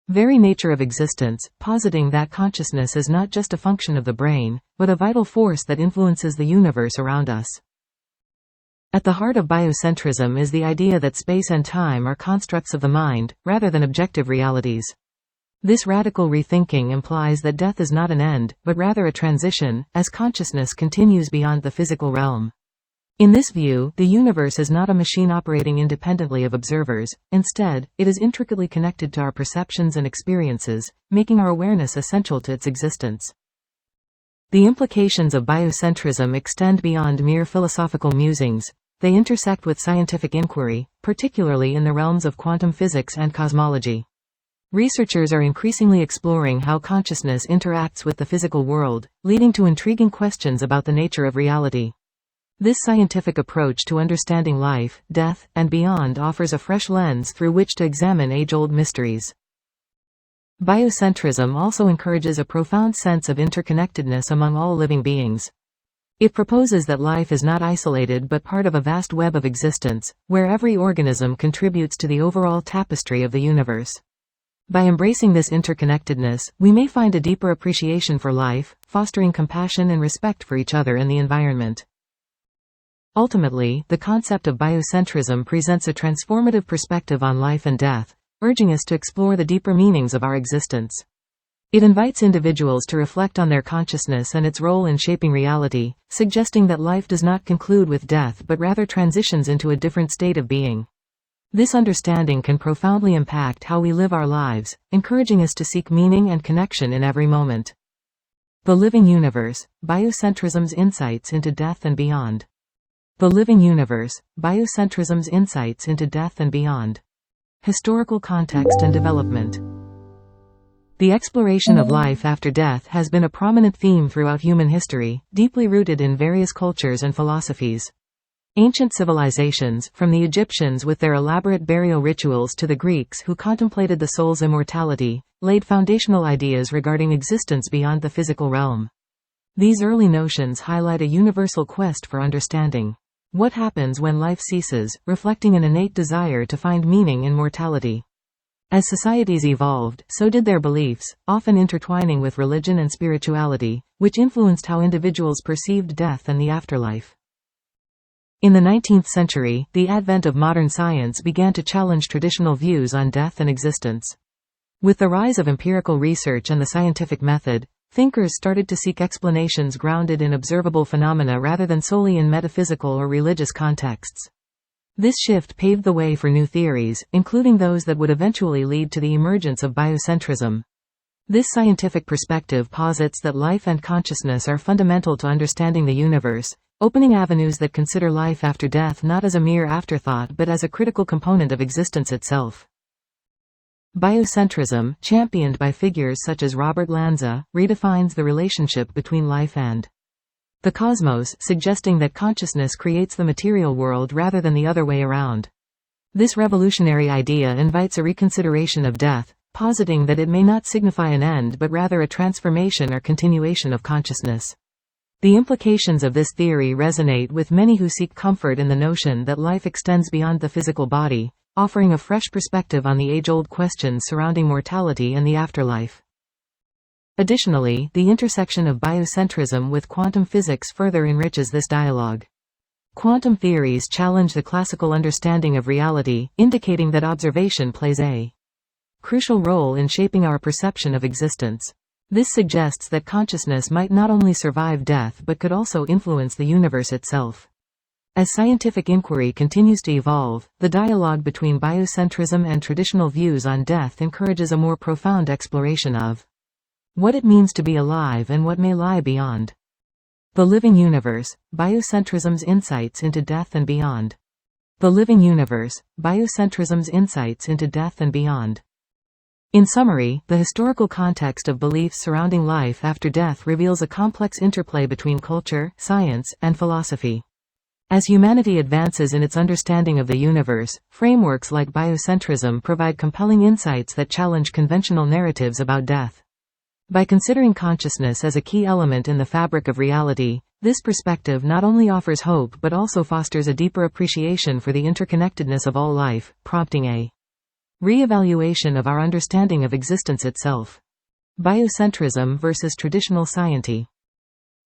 very nature of existence, positing that consciousness is not just a function of the brain, but a vital force that influences the universe around us. At the heart of biocentrism is the idea that space and time are constructs of the mind, rather than objective realities. This radical rethinking implies that death is not an end, but rather a transition, as consciousness continues beyond the physical realm. In this view, the universe is not a machine operating independently of observers. Instead, it is intricately connected to our perceptions and experiences, making our awareness essential to its existence. The implications of biocentrism extend beyond mere philosophical musings. They intersect with scientific inquiry, particularly in the realms of quantum physics and cosmology. Researchers are increasingly exploring how consciousness interacts with the physical world, leading to intriguing questions about the nature of reality. This scientific approach to understanding life, death, and beyond offers a fresh lens through which to examine age-old mysteries. Biocentrism also encourages a profound sense of interconnectedness among all living beings. It proposes that life is not isolated but part of a vast web of existence, where every organism contributes to the overall tapestry of the universe. By embracing this interconnectedness, we may find a deeper appreciation for life, fostering compassion and respect for each other and the environment. Ultimately, the concept of biocentrism presents a transformative perspective on life and death, urging us to explore the deeper meanings of our existence. It invites individuals to reflect on their consciousness and its role in shaping reality, suggesting that life does not conclude with death but rather transitions into a different state of being. This understanding can profoundly impact how we live our lives, encouraging us to seek meaning and connection in every moment. The Living Universe, Biocentrism's Insights into Death and Beyond. The Living Universe, Biocentrism's Insights into Death and Beyond. Historical context and development. The exploration of life after death has been a prominent theme throughout human history, deeply rooted in various cultures and philosophies. Ancient civilizations, from the Egyptians with their elaborate burial rituals to the Greeks who contemplated the soul's immortality, laid foundational ideas regarding existence beyond the physical realm. These early notions highlight a universal quest for understanding what happens when life ceases, reflecting an innate desire to find meaning in mortality. As societies evolved, so did their beliefs, often intertwining with religion and spirituality, which influenced how individuals perceived death and the afterlife. In the 19th century, the advent of modern science began to challenge traditional views on death and existence. With the rise of empirical research and the scientific method, thinkers started to seek explanations grounded in observable phenomena rather than solely in metaphysical or religious contexts. This shift paved the way for new theories, including those that would eventually lead to the emergence of biocentrism. This scientific perspective posits that life and consciousness are fundamental to understanding the universe, opening avenues that consider life after death not as a mere afterthought but as a critical component of existence itself. Biocentrism, championed by figures such as Robert Lanza, redefines the relationship between life and the cosmos, suggesting that consciousness creates the material world rather than the other way around. This revolutionary idea invites a reconsideration of death, positing that it may not signify an end but rather a transformation or continuation of consciousness. The implications of this theory resonate with many who seek comfort in the notion that life extends beyond the physical body, offering a fresh perspective on the age-old questions surrounding mortality and the afterlife. Additionally, the intersection of biocentrism with quantum physics further enriches this dialogue. Quantum theories challenge the classical understanding of reality, indicating that observation plays a crucial role in shaping our perception of existence. This suggests that consciousness might not only survive death but could also influence the universe itself. As scientific inquiry continues to evolve, the dialogue between biocentrism and traditional views on death encourages a more profound exploration of what it means to be alive and what may lie beyond. The Living Universe, Biocentrism's Insights into Death and Beyond. The Living Universe, Biocentrism's Insights into Death and Beyond. In summary, the historical context of beliefs surrounding life after death reveals a complex interplay between culture, science, and philosophy. As humanity advances in its understanding of the universe, frameworks like biocentrism provide compelling insights that challenge conventional narratives about death. By considering consciousness as a key element in the fabric of reality, this perspective not only offers hope but also fosters a deeper appreciation for the interconnectedness of all life, prompting a Re-evaluation of our understanding of existence itself. Biocentrism versus traditional science.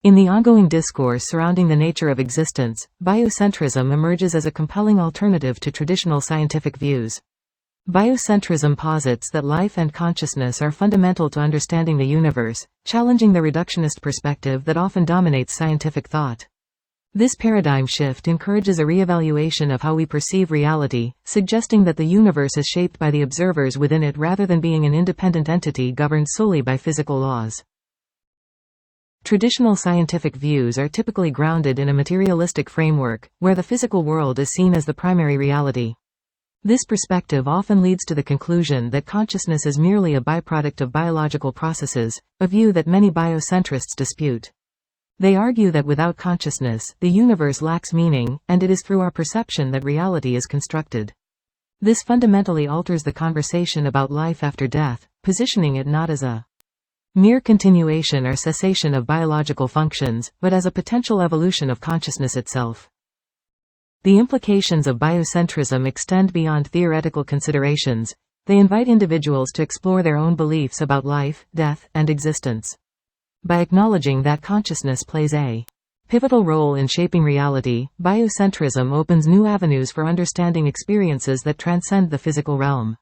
In the ongoing discourse surrounding the nature of existence, biocentrism emerges as a compelling alternative to traditional scientific views. Biocentrism posits that life and consciousness are fundamental to understanding the universe, challenging the reductionist perspective that often dominates scientific thought. This paradigm shift encourages a re-evaluation of how we perceive reality, suggesting that the universe is shaped by the observers within it rather than being an independent entity governed solely by physical laws. Traditional scientific views are typically grounded in a materialistic framework, where the physical world is seen as the primary reality. This perspective often leads to the conclusion that consciousness is merely a byproduct of biological processes, a view that many biocentrists dispute. They argue that without consciousness, the universe lacks meaning, and it is through our perception that reality is constructed. This fundamentally alters the conversation about life after death, positioning it not as a mere continuation or cessation of biological functions, but as a potential evolution of consciousness itself. The implications of biocentrism extend beyond theoretical considerations. They invite individuals to explore their own beliefs about life, death, and existence. By acknowledging that consciousness plays a pivotal role in shaping reality, biocentrism opens new avenues for understanding experiences that transcend the physical realm.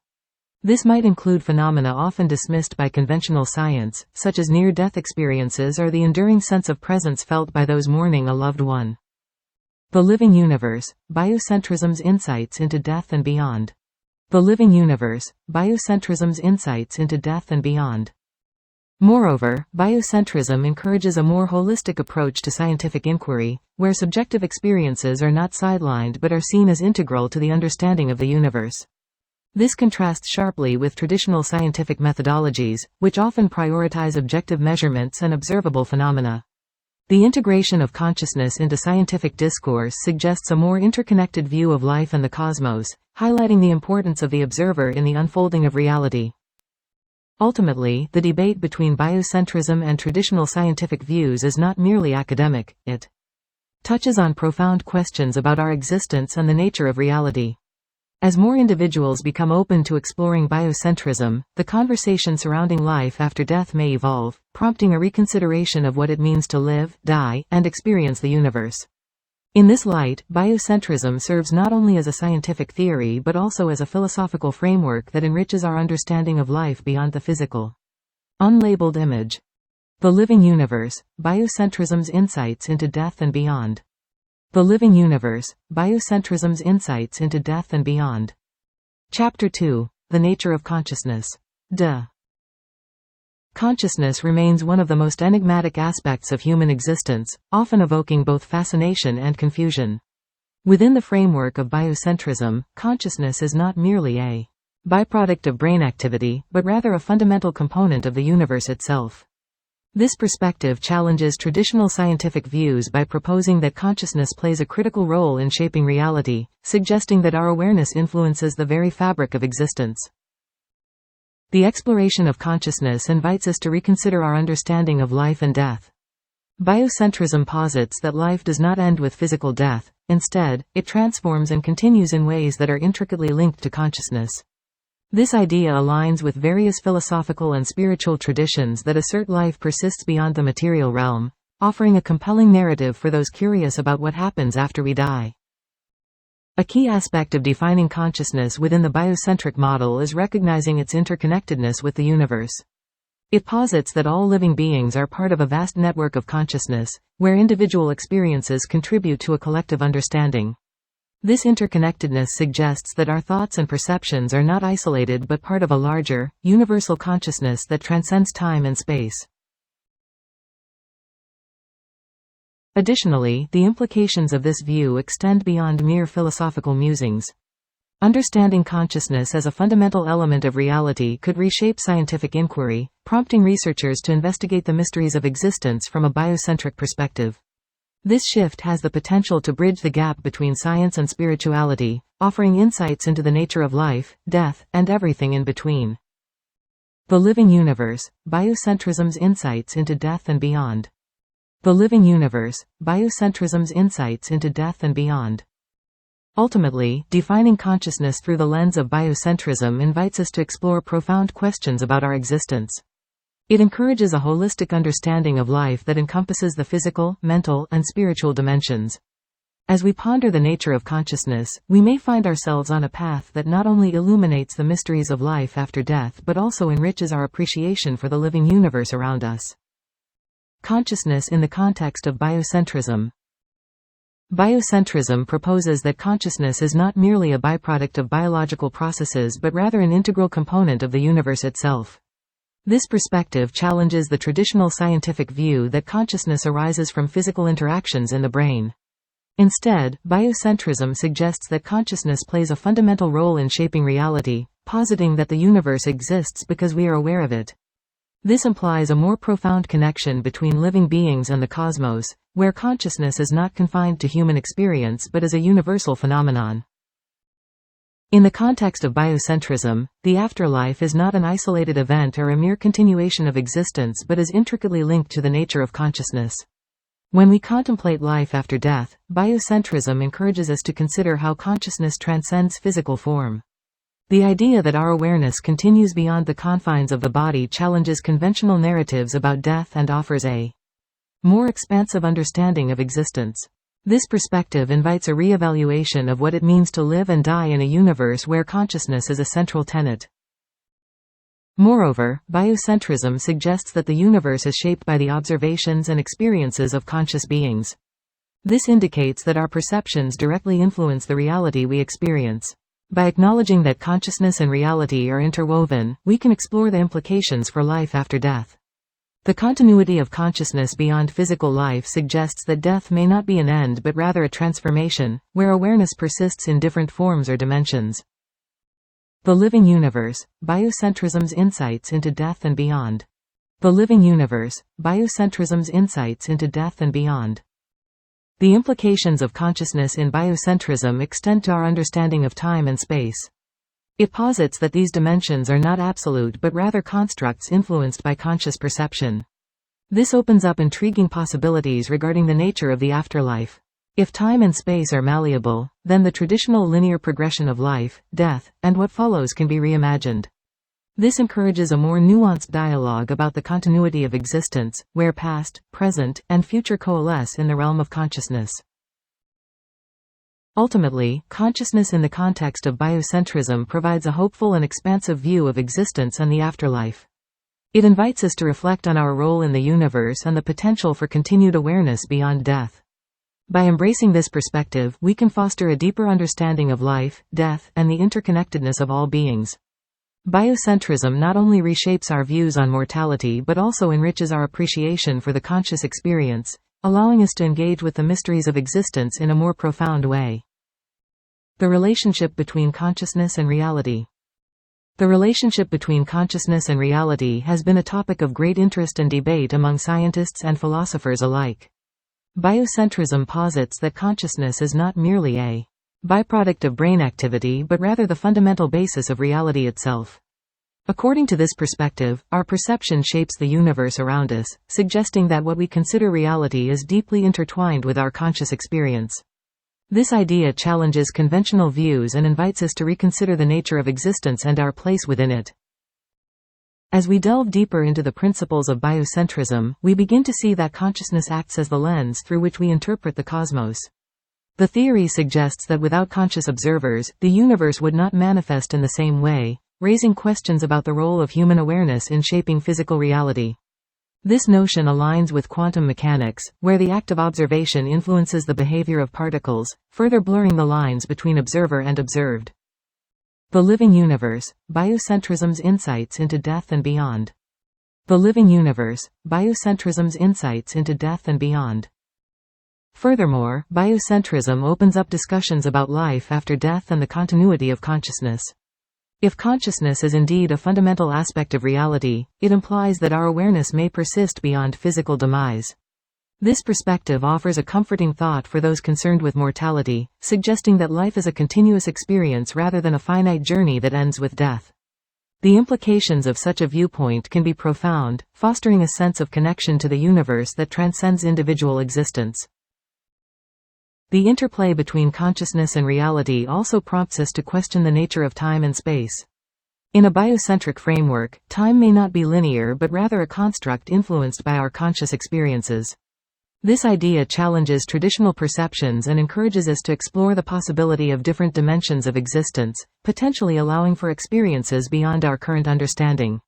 This might include phenomena often dismissed by conventional science, such as near-death experiences or the enduring sense of presence felt by those mourning a loved one. The living universe, biocentrism's insights into death and beyond. The living universe, biocentrism's insights into death and beyond. Moreover, biocentrism encourages a more holistic approach to scientific inquiry, where subjective experiences are not sidelined but are seen as integral to the understanding of the universe. This contrasts sharply with traditional scientific methodologies, which often prioritize objective measurements and observable phenomena. The integration of consciousness into scientific discourse suggests a more interconnected view of life and the cosmos, highlighting the importance of the observer in the unfolding of reality. Ultimately, the debate between biocentrism and traditional scientific views is not merely academic, it touches on profound questions about our existence and the nature of reality. As more individuals become open to exploring biocentrism, the conversation surrounding life after death may evolve, prompting a reconsideration of what it means to live, die, and experience the universe. In this light, biocentrism serves not only as a scientific theory but also as a philosophical framework that enriches our understanding of life beyond the physical. Unlabeled image. The living universe, biocentrism's insights into death and beyond. The living universe, biocentrism's insights into death and beyond. Chapter 2. The nature of consciousness. Consciousness remains one of the most enigmatic aspects of human existence, often evoking both fascination and confusion. Within the framework of biocentrism, consciousness is not merely a byproduct of brain activity, but rather a fundamental component of the universe itself. This perspective challenges traditional scientific views by proposing that consciousness plays a critical role in shaping reality, suggesting that our awareness influences the very fabric of existence. The exploration of consciousness invites us to reconsider our understanding of life and death. Biocentrism posits that life does not end with physical death; instead, it transforms and continues in ways that are intricately linked to consciousness. This idea aligns with various philosophical and spiritual traditions that assert life persists beyond the material realm, offering a compelling narrative for those curious about what happens after we die. A key aspect of defining consciousness within the biocentric model is recognizing its interconnectedness with the universe. It posits that all living beings are part of a vast network of consciousness, where individual experiences contribute to a collective understanding. This interconnectedness suggests that our thoughts and perceptions are not isolated but part of a larger, universal consciousness that transcends time and space. Additionally, the implications of this view extend beyond mere philosophical musings. Understanding consciousness as a fundamental element of reality could reshape scientific inquiry, prompting researchers to investigate the mysteries of existence from a biocentric perspective. This shift has the potential to bridge the gap between science and spirituality, offering insights into the nature of life, death, and everything in between. The living universe, biocentrism's insights into death and beyond. The living universe, biocentrism's insights into death and beyond. Ultimately, defining consciousness through the lens of biocentrism invites us to explore profound questions about our existence. It encourages a holistic understanding of life that encompasses the physical, mental, and spiritual dimensions. As we ponder the nature of consciousness, we may find ourselves on a path that not only illuminates the mysteries of life after death but also enriches our appreciation for the living universe around us. Consciousness in the context of biocentrism. Biocentrism proposes that consciousness is not merely a byproduct of biological processes but rather an integral component of the universe itself. This perspective challenges the traditional scientific view that consciousness arises from physical interactions in the brain. Instead, biocentrism suggests that consciousness plays a fundamental role in shaping reality, positing that the universe exists because we are aware of it. This implies a more profound connection between living beings and the cosmos, where consciousness is not confined to human experience but is a universal phenomenon. In the context of biocentrism, the afterlife is not an isolated event or a mere continuation of existence but is intricately linked to the nature of consciousness. When we contemplate life after death, biocentrism encourages us to consider how consciousness transcends physical form. The idea that our awareness continues beyond the confines of the body challenges conventional narratives about death and offers a more expansive understanding of existence. This perspective invites a re-evaluation of what it means to live and die in a universe where consciousness is a central tenet. Moreover, biocentrism suggests that the universe is shaped by the observations and experiences of conscious beings. This indicates that our perceptions directly influence the reality we experience. By acknowledging that consciousness and reality are interwoven, we can explore the implications for life after death. The continuity of consciousness beyond physical life suggests that death may not be an end but rather a transformation, where awareness persists in different forms or dimensions. The living universe, biocentrism's insights into death and beyond. The living universe, biocentrism's insights into death and beyond. The implications of consciousness in biocentrism extend to our understanding of time and space. It posits that these dimensions are not absolute but rather constructs influenced by conscious perception. This opens up intriguing possibilities regarding the nature of the afterlife. If time and space are malleable, then the traditional linear progression of life, death, and what follows can be reimagined. This encourages a more nuanced dialogue about the continuity of existence, where past, present, and future coalesce in the realm of consciousness. Ultimately, consciousness in the context of biocentrism provides a hopeful and expansive view of existence and the afterlife. It invites us to reflect on our role in the universe and the potential for continued awareness beyond death. By embracing this perspective, we can foster a deeper understanding of life, death, and the interconnectedness of all beings. Biocentrism not only reshapes our views on mortality but also enriches our appreciation for the conscious experience, allowing us to engage with the mysteries of existence in a more profound way. The relationship between consciousness and reality. The relationship between consciousness and reality has been a topic of great interest and debate among scientists and philosophers alike. Biocentrism posits that consciousness is not merely a byproduct of brain activity but rather the fundamental basis of reality itself. According to this perspective, our perception shapes the universe around us, suggesting that what we consider reality is deeply intertwined with our conscious experience. This idea challenges conventional views and invites us to reconsider the nature of existence and our place within it. As we delve deeper into the principles of biocentrism, we begin to see that consciousness acts as the lens through which we interpret the cosmos. The theory suggests that without conscious observers, the universe would not manifest in the same way, raising questions about the role of human awareness in shaping physical reality. This notion aligns with quantum mechanics, where the act of observation influences the behavior of particles, further blurring the lines between observer and observed. The living universe, biocentrism's insights into death and beyond. The living universe, biocentrism's insights into death and beyond. Furthermore, biocentrism opens up discussions about life after death and the continuity of consciousness. If consciousness is indeed a fundamental aspect of reality, it implies that our awareness may persist beyond physical demise. This perspective offers a comforting thought for those concerned with mortality, suggesting that life is a continuous experience rather than a finite journey that ends with death. The implications of such a viewpoint can be profound, fostering a sense of connection to the universe that transcends individual existence. The interplay between consciousness and reality also prompts us to question the nature of time and space. In a biocentric framework, time may not be linear but rather a construct influenced by our conscious experiences. This idea challenges traditional perceptions and encourages us to explore the possibility of different dimensions of existence, potentially allowing for experiences beyond our current understanding.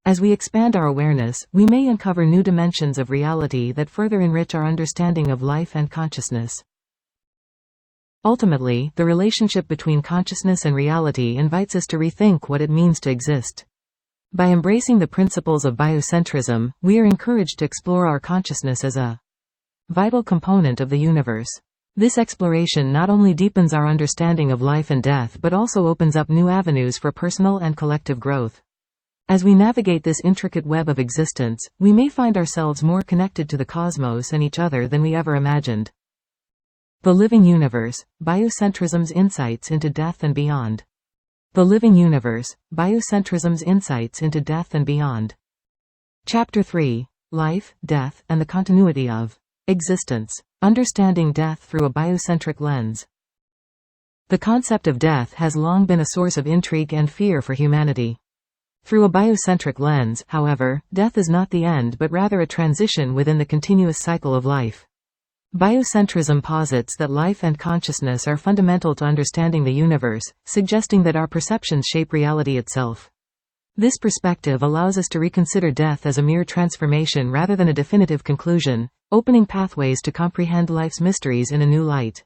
As we expand our awareness, we may uncover new dimensions of reality that further enrich our understanding of life and consciousness. Ultimately, the relationship between consciousness and reality invites us to rethink what it means to exist. By embracing the principles of biocentrism, we are encouraged to explore our consciousness as a vital component of the universe. This exploration not only deepens our understanding of life and death but also opens up new avenues for personal and collective growth. As we navigate this intricate web of existence, we may find ourselves more connected to the cosmos and each other than we ever imagined. The Living Universe, Biocentrism's Insights into Death and Beyond. The Living Universe, Biocentrism's Insights into Death and Beyond. Chapter 3. Life, Death, and the Continuity of Existence. Understanding Death through a Biocentric Lens. The concept of death has long been a source of intrigue and fear for humanity. Through a biocentric lens, however, death is not the end but rather a transition within the continuous cycle of life. Biocentrism posits that life and consciousness are fundamental to understanding the universe, suggesting that our perceptions shape reality itself. This perspective allows us to reconsider death as a mere transformation rather than a definitive conclusion, opening pathways to comprehend life's mysteries in a new light.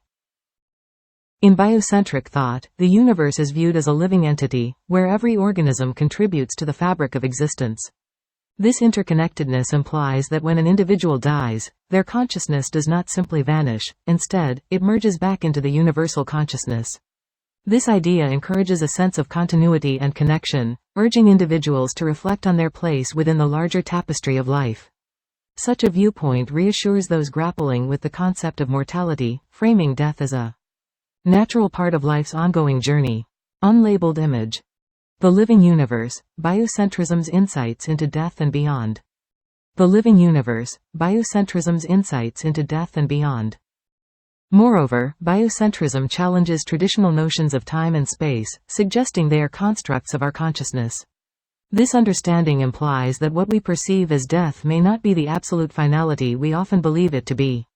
In biocentric thought, the universe is viewed as a living entity, where every organism contributes to the fabric of existence. This interconnectedness implies that when an individual dies, their consciousness does not simply vanish, instead, it merges back into the universal consciousness. This idea encourages a sense of continuity and connection, urging individuals to reflect on their place within the larger tapestry of life. Such a viewpoint reassures those grappling with the concept of mortality, framing death as a natural part of life's ongoing journey. Unlabeled image. The Living Universe, Biocentrism's Insights into Death and Beyond. The Living Universe, Biocentrism's Insights into Death and Beyond. Moreover, biocentrism challenges traditional notions of time and space, suggesting they are constructs of our consciousness. This understanding implies that what we perceive as death may not be the absolute finality we often believe it to be.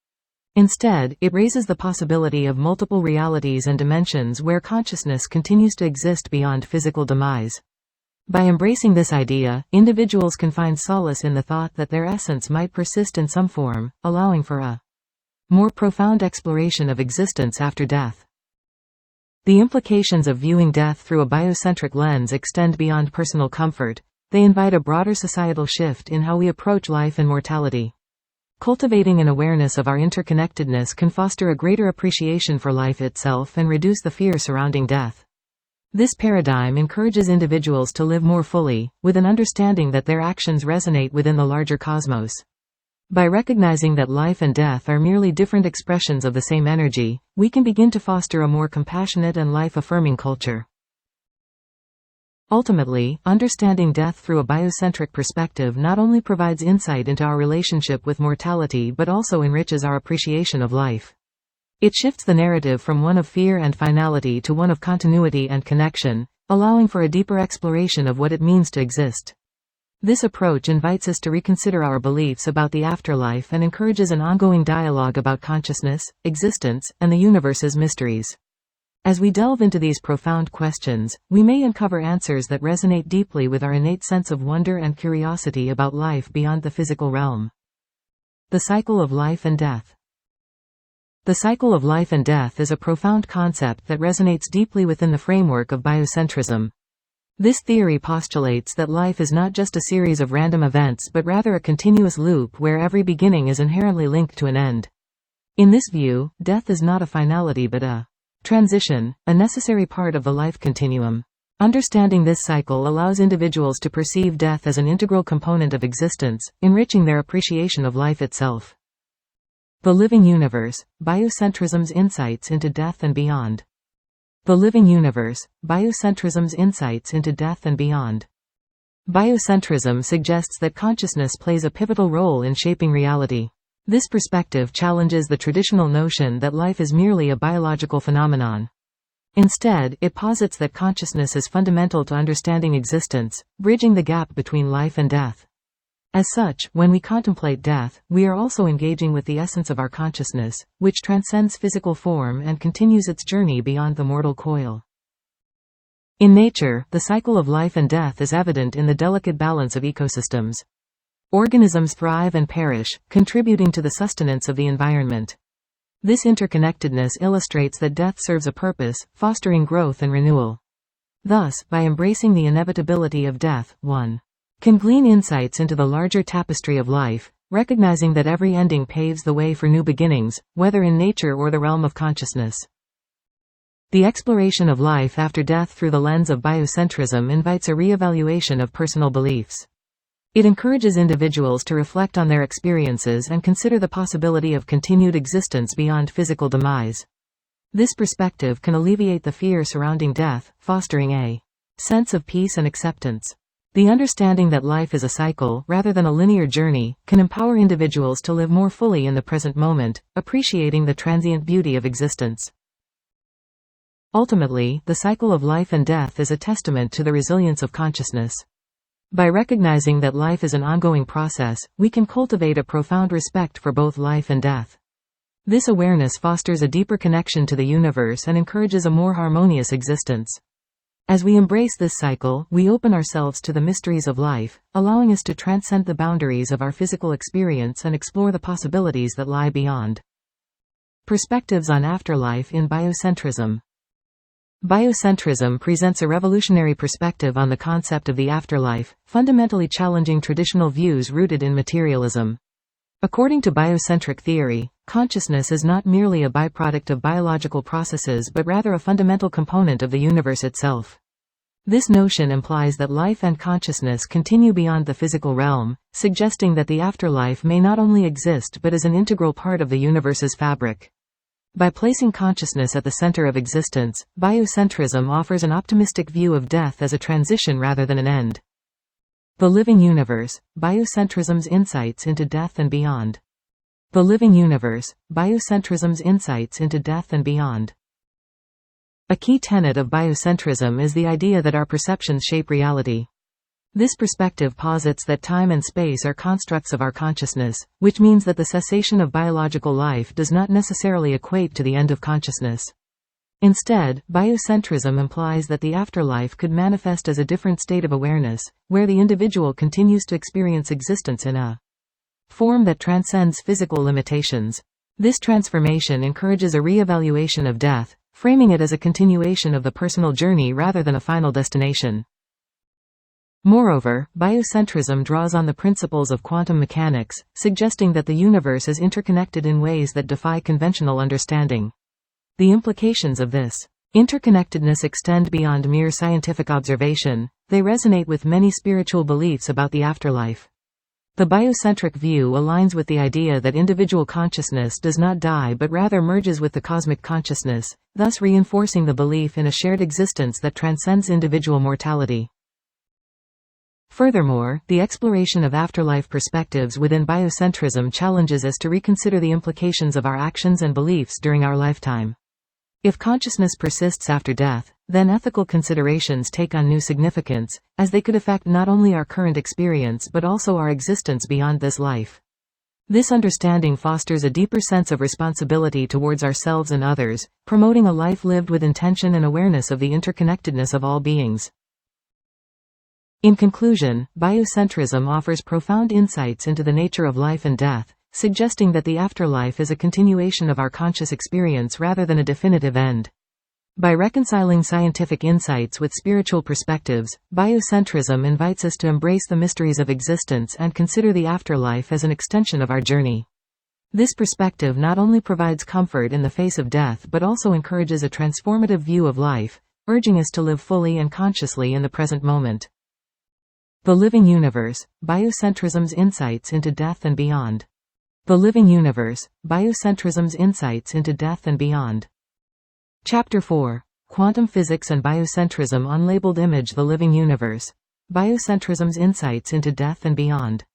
Instead, it raises the possibility of multiple realities and dimensions where consciousness continues to exist beyond physical demise. By embracing this idea, individuals can find solace in the thought that their essence might persist in some form, allowing for a more profound exploration of existence after death. The implications of viewing death through a biocentric lens extend beyond personal comfort. They invite a broader societal shift in how we approach life and mortality. Cultivating an awareness of our interconnectedness can foster a greater appreciation for life itself and reduce the fear surrounding death. This paradigm encourages individuals to live more fully, with an understanding that their actions resonate within the larger cosmos. By recognizing that life and death are merely different expressions of the same energy, we can begin to foster a more compassionate and life-affirming culture. Ultimately, understanding death through a biocentric perspective not only provides insight into our relationship with mortality but also enriches our appreciation of life. It shifts the narrative from one of fear and finality to one of continuity and connection, allowing for a deeper exploration of what it means to exist. This approach invites us to reconsider our beliefs about the afterlife and encourages an ongoing dialogue about consciousness, existence, and the universe's mysteries. As we delve into these profound questions, we may uncover answers that resonate deeply with our innate sense of wonder and curiosity about life beyond the physical realm. The cycle of life and death. The cycle of life and death is a profound concept that resonates deeply within the framework of biocentrism. This theory postulates that life is not just a series of random events but rather a continuous loop where every beginning is inherently linked to an end. In this view, death is not a finality but a transition, a necessary part of the life continuum. Understanding this cycle allows individuals to perceive death as an integral component of existence, enriching their appreciation of life itself. The Living Universe, Biocentrism's Insights into Death and Beyond. The Living Universe, Biocentrism's Insights into Death and Beyond. Biocentrism suggests that consciousness plays a pivotal role in shaping reality. This perspective challenges the traditional notion that life is merely a biological phenomenon. Instead, it posits that consciousness is fundamental to understanding existence, bridging the gap between life and death. As such, when we contemplate death, we are also engaging with the essence of our consciousness, which transcends physical form and continues its journey beyond the mortal coil. In nature, the cycle of life and death is evident in the delicate balance of ecosystems. Organisms thrive and perish, contributing to the sustenance of the environment. This interconnectedness illustrates that death serves a purpose, fostering growth and renewal. Thus, by embracing the inevitability of death, one can glean insights into the larger tapestry of life, recognizing that every ending paves the way for new beginnings, whether in nature or the realm of consciousness. The exploration of life after death through the lens of biocentrism invites a re-evaluation of personal beliefs. It encourages individuals to reflect on their experiences and consider the possibility of continued existence beyond physical demise. This perspective can alleviate the fear surrounding death, fostering a sense of peace and acceptance. The understanding that life is a cycle, rather than a linear journey, can empower individuals to live more fully in the present moment, appreciating the transient beauty of existence. Ultimately, the cycle of life and death is a testament to the resilience of consciousness. By recognizing that life is an ongoing process, we can cultivate a profound respect for both life and death. This awareness fosters a deeper connection to the universe and encourages a more harmonious existence. As we embrace this cycle, we open ourselves to the mysteries of life, allowing us to transcend the boundaries of our physical experience and explore the possibilities that lie beyond. Perspectives on afterlife in biocentrism. Biocentrism presents a revolutionary perspective on the concept of the afterlife, fundamentally challenging traditional views rooted in materialism. According to biocentric theory, consciousness is not merely a byproduct of biological processes but rather a fundamental component of the universe itself. This notion implies that life and consciousness continue beyond the physical realm, suggesting that the afterlife may not only exist but is an integral part of the universe's fabric. By placing consciousness at the center of existence, biocentrism offers an optimistic view of death as a transition rather than an end. The living universe, biocentrism's insights into death and beyond. The living universe, biocentrism's insights into death and beyond. A key tenet of biocentrism is the idea that our perceptions shape reality. This perspective posits that time and space are constructs of our consciousness, which means that the cessation of biological life does not necessarily equate to the end of consciousness. Instead, biocentrism implies that the afterlife could manifest as a different state of awareness, where the individual continues to experience existence in a form that transcends physical limitations. This transformation encourages a re-evaluation of death, framing it as a continuation of the personal journey rather than a final destination. Moreover, biocentrism draws on the principles of quantum mechanics, suggesting that the universe is interconnected in ways that defy conventional understanding. The implications of this interconnectedness extend beyond mere scientific observation. They resonate with many spiritual beliefs about the afterlife. The biocentric view aligns with the idea that individual consciousness does not die but rather merges with the cosmic consciousness, thus reinforcing the belief in a shared existence that transcends individual mortality. Furthermore, the exploration of afterlife perspectives within biocentrism challenges us to reconsider the implications of our actions and beliefs during our lifetime. If consciousness persists after death, then ethical considerations take on new significance, as they could affect not only our current experience but also our existence beyond this life. This understanding fosters a deeper sense of responsibility towards ourselves and others, promoting a life lived with intention and awareness of the interconnectedness of all beings. In conclusion, biocentrism offers profound insights into the nature of life and death, suggesting that the afterlife is a continuation of our conscious experience rather than a definitive end. By reconciling scientific insights with spiritual perspectives, biocentrism invites us to embrace the mysteries of existence and consider the afterlife as an extension of our journey. This perspective not only provides comfort in the face of death but also encourages a transformative view of life, urging us to live fully and consciously in the present moment. The living universe, biocentrism's insights into death and beyond. The living universe, biocentrism's insights into death and beyond. Chapter 4. Quantum Physics and Biocentrism. Unlabeled image. The living universe, biocentrism's insights into death and beyond.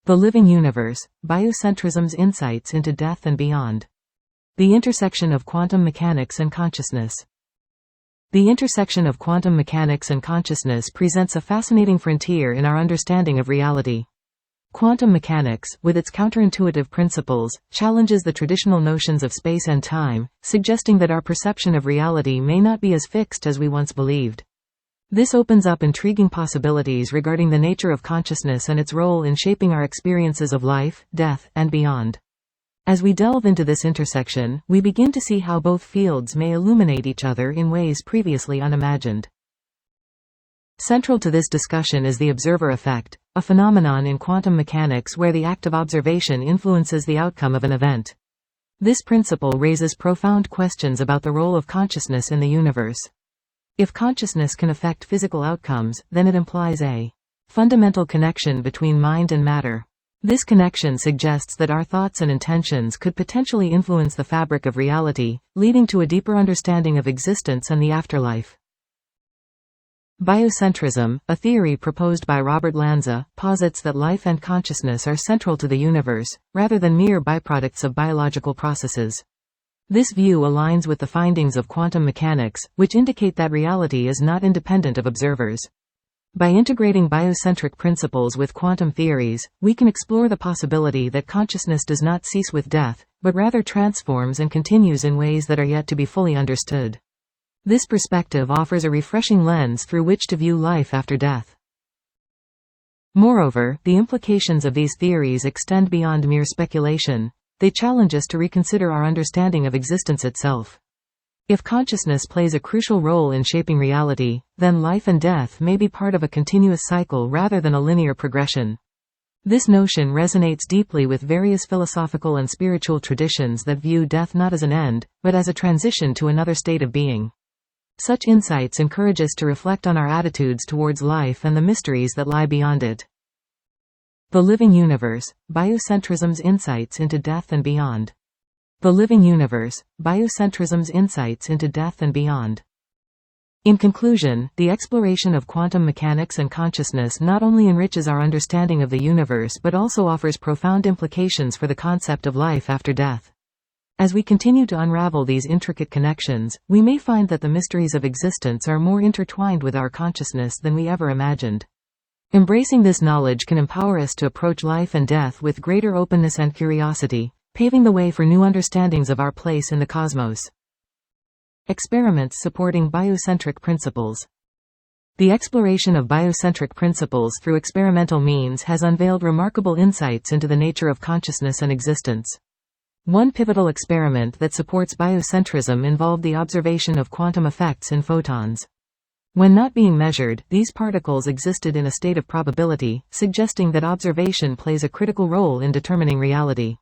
The Living Universe, Biocentrism's Insights into Death and Beyond. The intersection of quantum mechanics and consciousness. The intersection of quantum mechanics and consciousness presents a fascinating frontier in our understanding of reality. Quantum mechanics, with its counterintuitive principles, challenges the traditional notions of space and time, suggesting that our perception of reality may not be as fixed as we once believed. This opens up intriguing possibilities regarding the nature of consciousness and its role in shaping our experiences of life, death, and beyond. As we delve into this intersection, we begin to see how both fields may illuminate each other in ways previously unimagined. Central to this discussion is the observer effect, a phenomenon in quantum mechanics where the act of observation influences the outcome of an event. This principle raises profound questions about the role of consciousness in the universe. If consciousness can affect physical outcomes, then it implies a fundamental connection between mind and matter. This connection suggests that our thoughts and intentions could potentially influence the fabric of reality, leading to a deeper understanding of existence and the afterlife. Biocentrism, a theory proposed by Robert Lanza, posits that life and consciousness are central to the universe, rather than mere byproducts of biological processes. This view aligns with the findings of quantum mechanics, which indicate that reality is not independent of observers. By integrating biocentric principles with quantum theories, we can explore the possibility that consciousness does not cease with death, but rather transforms and continues in ways that are yet to be fully understood. This perspective offers a refreshing lens through which to view life after death. Moreover, the implications of these theories extend beyond mere speculation. They challenge us to reconsider our understanding of existence itself. If consciousness plays a crucial role in shaping reality, then life and death may be part of a continuous cycle rather than a linear progression. This notion resonates deeply with various philosophical and spiritual traditions that view death not as an end, but as a transition to another state of being. Such insights encourage us to reflect on our attitudes towards life and the mysteries that lie beyond it. The Living Universe, Biocentrism's Insights into Death and Beyond. The Living Universe, Biocentrism's Insights into Death and Beyond. In conclusion, the exploration of quantum mechanics and consciousness not only enriches our understanding of the universe but also offers profound implications for the concept of life after death. As we continue to unravel these intricate connections, we may find that the mysteries of existence are more intertwined with our consciousness than we ever imagined. Embracing this knowledge can empower us to approach life and death with greater openness and curiosity, paving the way for new understandings of our place in the cosmos. Experiments supporting biocentric principles. The exploration of biocentric principles through experimental means has unveiled remarkable insights into the nature of consciousness and existence. One pivotal experiment that supports biocentrism involved the observation of quantum effects in photons. When not being measured, these particles existed in a state of probability, suggesting that observation plays a critical role in determining reality.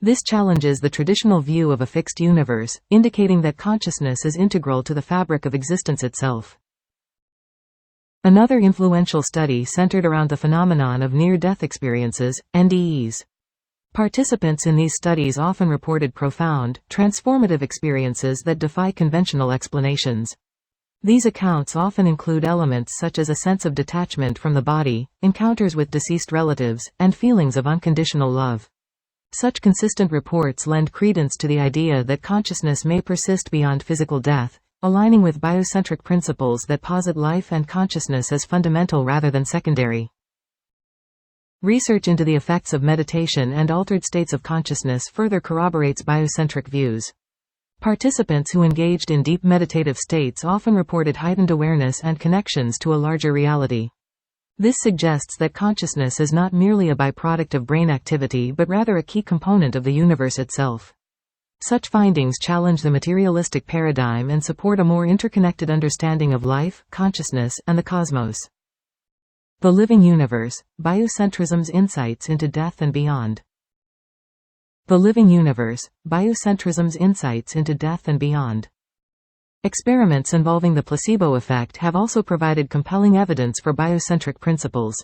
This challenges the traditional view of a fixed universe, indicating that consciousness is integral to the fabric of existence itself. Another influential study centered around the phenomenon of near-death experiences, NDEs. Participants in these studies often reported profound, transformative experiences that defy conventional explanations. These accounts often include elements such as a sense of detachment from the body, encounters with deceased relatives, and feelings of unconditional love. Such consistent reports lend credence to the idea that consciousness may persist beyond physical death, aligning with biocentric principles that posit life and consciousness as fundamental rather than secondary. Research into the effects of meditation and altered states of consciousness further corroborates biocentric views. Participants who engaged in deep meditative states often reported heightened awareness and connections to a larger reality. This suggests that consciousness is not merely a byproduct of brain activity but rather a key component of the universe itself. Such findings challenge the materialistic paradigm and support a more interconnected understanding of life, consciousness, and the cosmos. The Living Universe, Biocentrism's Insights into Death and Beyond. The Living Universe, Biocentrism's Insights into Death and Beyond. Experiments involving the placebo effect have also provided compelling evidence for biocentric principles.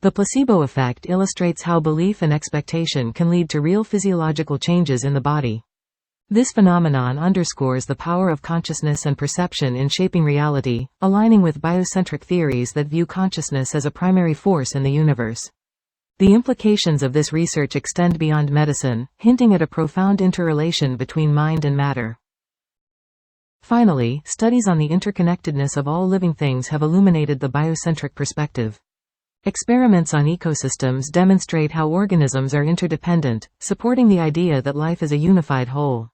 The placebo effect illustrates how belief and expectation can lead to real physiological changes in the body. This phenomenon underscores the power of consciousness and perception in shaping reality, aligning with biocentric theories that view consciousness as a primary force in the universe. The implications of this research extend beyond medicine, hinting at a profound interrelation between mind and matter. Finally, studies on the interconnectedness of all living things have illuminated the biocentric perspective. Experiments on ecosystems demonstrate how organisms are interdependent, supporting the idea that life is a unified whole.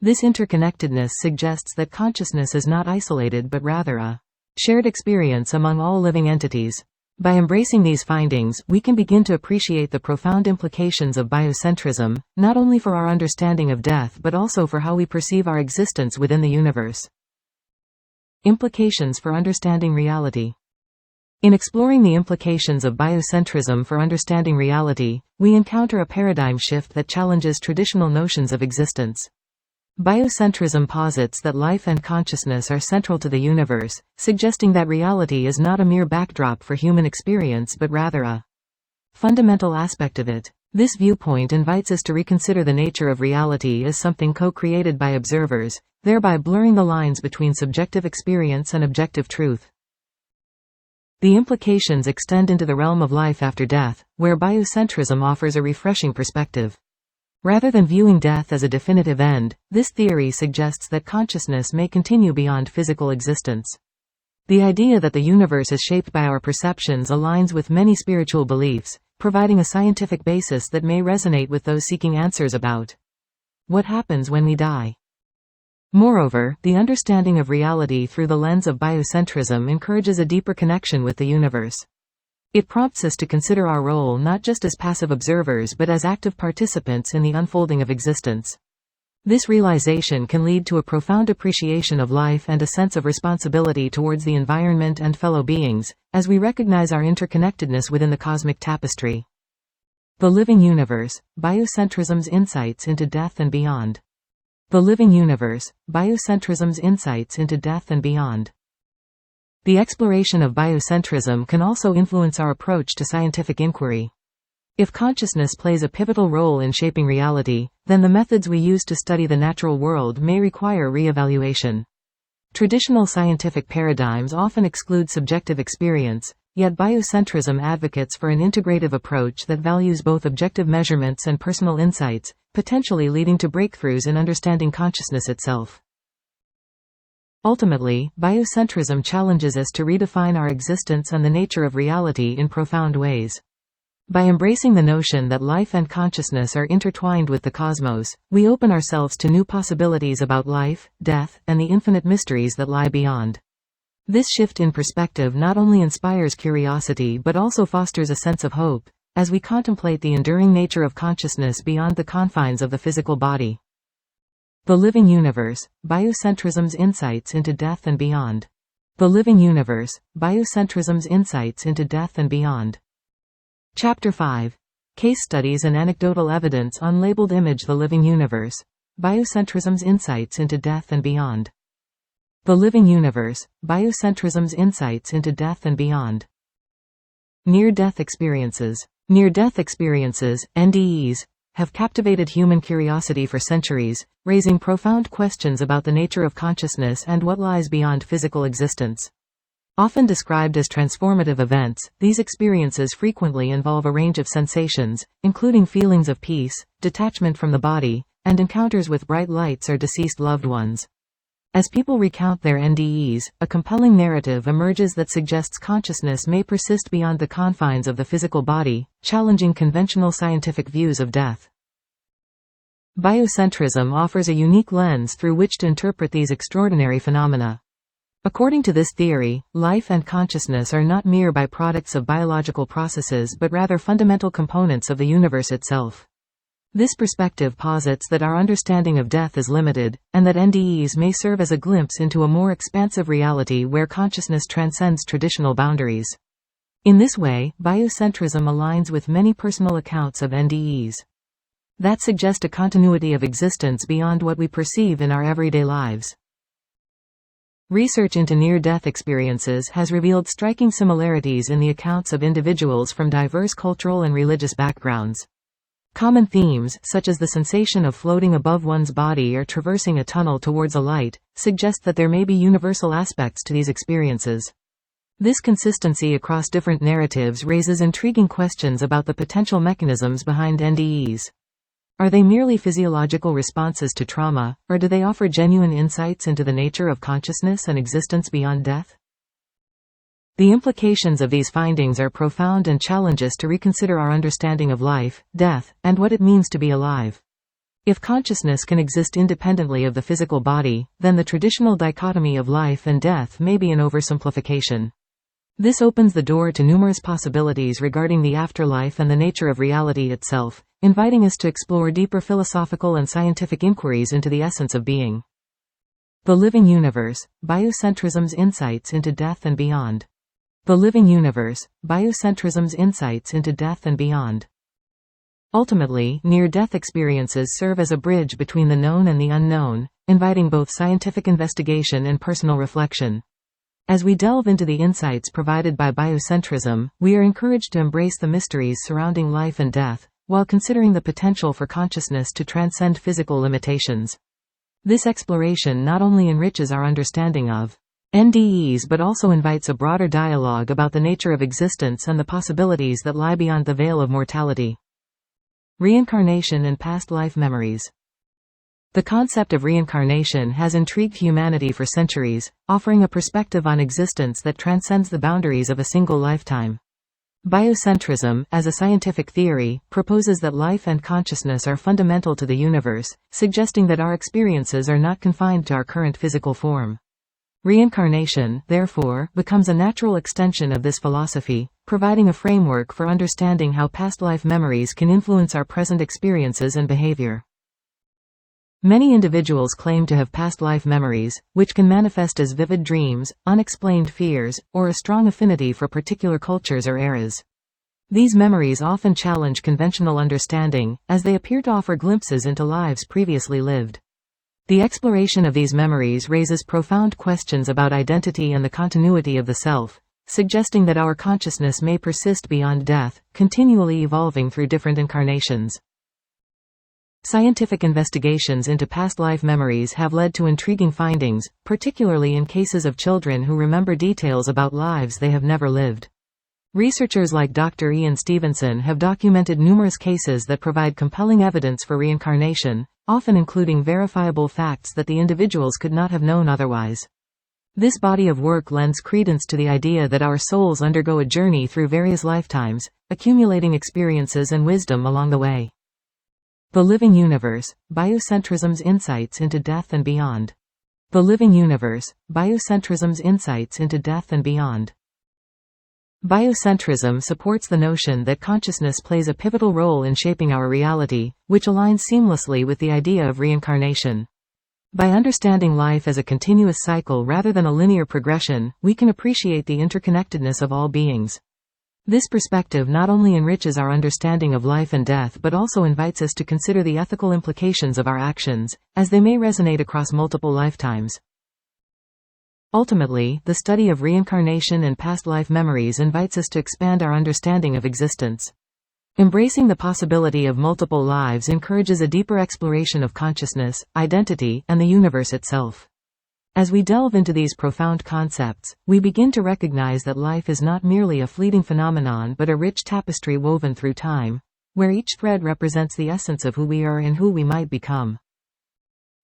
This interconnectedness suggests that consciousness is not isolated but rather a shared experience among all living entities. By embracing these findings, we can begin to appreciate the profound implications of biocentrism, not only for our understanding of death but also for how we perceive our existence within the universe. Implications for understanding reality. In exploring the implications of biocentrism for understanding reality, we encounter a paradigm shift that challenges traditional notions of existence. Biocentrism posits that life and consciousness are central to the universe, suggesting that reality is not a mere backdrop for human experience but rather a fundamental aspect of it. This viewpoint invites us to reconsider the nature of reality as something co-created by observers, thereby blurring the lines between subjective experience and objective truth. The implications extend into the realm of life after death, where biocentrism offers a refreshing perspective. Rather than viewing death as a definitive end, this theory suggests that consciousness may continue beyond physical existence. The idea that the universe is shaped by our perceptions aligns with many spiritual beliefs, providing a scientific basis that may resonate with those seeking answers about what happens when we die. Moreover, the understanding of reality through the lens of biocentrism encourages a deeper connection with the universe. It prompts us to consider our role not just as passive observers but as active participants in the unfolding of existence. This realization can lead to a profound appreciation of life and a sense of responsibility towards the environment and fellow beings, as we recognize our interconnectedness within the cosmic tapestry. The Living Universe, Biocentrism's Insights into Death and Beyond. The Living Universe, Biocentrism's Insights into Death and Beyond. The exploration of biocentrism can also influence our approach to scientific inquiry. If consciousness plays a pivotal role in shaping reality, then the methods we use to study the natural world may require re-evaluation. Traditional scientific paradigms often exclude subjective experience, yet biocentrism advocates for an integrative approach that values both objective measurements and personal insights, potentially leading to breakthroughs in understanding consciousness itself. Ultimately, biocentrism challenges us to redefine our existence and the nature of reality in profound ways. By embracing the notion that life and consciousness are intertwined with the cosmos, we open ourselves to new possibilities about life, death, and the infinite mysteries that lie beyond. This shift in perspective not only inspires curiosity but also fosters a sense of hope, as we contemplate the enduring nature of consciousness beyond the confines of the physical body. The Living Universe, Biocentrism's Insights into Death and Beyond. The Living Universe, Biocentrism's Insights into Death and Beyond. Chapter 5. Case Studies and Anecdotal Evidence on Labeled Image. The Living Universe, Biocentrism's Insights into Death and Beyond. The Living Universe, Biocentrism's Insights into Death and Beyond. Near-death experiences. Near-death experiences, NDEs, have captivated human curiosity for centuries, raising profound questions about the nature of consciousness and what lies beyond physical existence. Often described as transformative events, these experiences frequently involve a range of sensations, including feelings of peace, detachment from the body, and encounters with bright lights or deceased loved ones. As people recount their NDEs, a compelling narrative emerges that suggests consciousness may persist beyond the confines of the physical body, challenging conventional scientific views of death. Biocentrism offers a unique lens through which to interpret these extraordinary phenomena. According to this theory, life and consciousness are not mere byproducts of biological processes but rather fundamental components of the universe itself. This perspective posits that our understanding of death is limited, and that NDEs may serve as a glimpse into a more expansive reality where consciousness transcends traditional boundaries. In this way, biocentrism aligns with many personal accounts of NDEs that suggest a continuity of existence beyond what we perceive in our everyday lives. Research into near-death experiences has revealed striking similarities in the accounts of individuals from diverse cultural and religious backgrounds. Common themes, such as the sensation of floating above one's body or traversing a tunnel towards a light, suggest that there may be universal aspects to these experiences. This consistency across different narratives raises intriguing questions about the potential mechanisms behind NDEs. Are they merely physiological responses to trauma, or do they offer genuine insights into the nature of consciousness and existence beyond death? The implications of these findings are profound and challenge us to reconsider our understanding of life, death, and what it means to be alive. If consciousness can exist independently of the physical body, then the traditional dichotomy of life and death may be an oversimplification. This opens the door to numerous possibilities regarding the afterlife and the nature of reality itself, inviting us to explore deeper philosophical and scientific inquiries into the essence of being. The Living Universe, Biocentrism's Insights into Death and Beyond. The Living Universe, Biocentrism's Insights into Death and Beyond. Ultimately, near-death experiences serve as a bridge between the known and the unknown, inviting both scientific investigation and personal reflection. As we delve into the insights provided by biocentrism, we are encouraged to embrace the mysteries surrounding life and death, while considering the potential for consciousness to transcend physical limitations. This exploration not only enriches our understanding of NDEs but also invites a broader dialogue about the nature of existence and the possibilities that lie beyond the veil of mortality. Reincarnation and past life memories. The concept of reincarnation has intrigued humanity for centuries, offering a perspective on existence that transcends the boundaries of a single lifetime. Biocentrism, as a scientific theory, proposes that life and consciousness are fundamental to the universe, suggesting that our experiences are not confined to our current physical form. Reincarnation, therefore, becomes a natural extension of this philosophy, providing a framework for understanding how past life memories can influence our present experiences and behavior. Many individuals claim to have past life memories, which can manifest as vivid dreams, unexplained fears, or a strong affinity for particular cultures or eras. These memories often challenge conventional understanding, as they appear to offer glimpses into lives previously lived. The exploration of these memories raises profound questions about identity and the continuity of the self, suggesting that our consciousness may persist beyond death, continually evolving through different incarnations. Scientific investigations into past life memories have led to intriguing findings, particularly in cases of children who remember details about lives they have never lived. Researchers like Dr. Ian Stevenson have documented numerous cases that provide compelling evidence for reincarnation, often including verifiable facts that the individuals could not have known otherwise. This body of work lends credence to the idea that our souls undergo a journey through various lifetimes, accumulating experiences and wisdom along the way. The Living Universe, Biocentrism's Insights into Death and Beyond. The Living Universe, Biocentrism's Insights into Death and Beyond. Biocentrism supports the notion that consciousness plays a pivotal role in shaping our reality, which aligns seamlessly with the idea of reincarnation. By understanding life as a continuous cycle rather than a linear progression, we can appreciate the interconnectedness of all beings. This perspective not only enriches our understanding of life and death but also invites us to consider the ethical implications of our actions, as they may resonate across multiple lifetimes. Ultimately, the study of reincarnation and past life memories invites us to expand our understanding of existence. Embracing the possibility of multiple lives encourages a deeper exploration of consciousness, identity, and the universe itself. As we delve into these profound concepts, we begin to recognize that life is not merely a fleeting phenomenon but a rich tapestry woven through time, where each thread represents the essence of who we are and who we might become.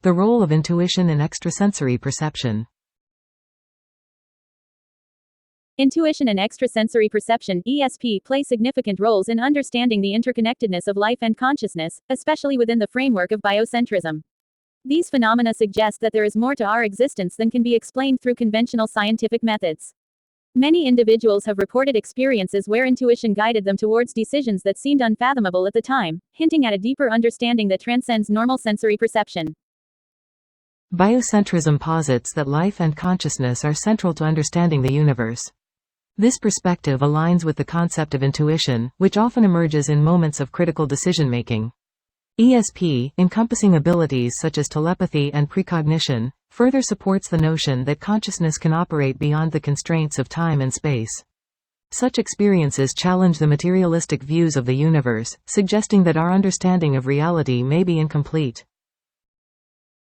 The role of intuition and extrasensory perception. Intuition and extrasensory perception (ESP) play significant roles in understanding the interconnectedness of life and consciousness, especially within the framework of biocentrism. These phenomena suggest that there is more to our existence than can be explained through conventional scientific methods. Many individuals have reported experiences where intuition guided them towards decisions that seemed unfathomable at the time, hinting at a deeper understanding that transcends normal sensory perception. Biocentrism posits that life and consciousness are central to understanding the universe. This perspective aligns with the concept of intuition, which often emerges in moments of critical decision-making. ESP, encompassing abilities such as telepathy and precognition, further supports the notion that consciousness can operate beyond the constraints of time and space. Such experiences challenge the materialistic views of the universe, suggesting that our understanding of reality may be incomplete.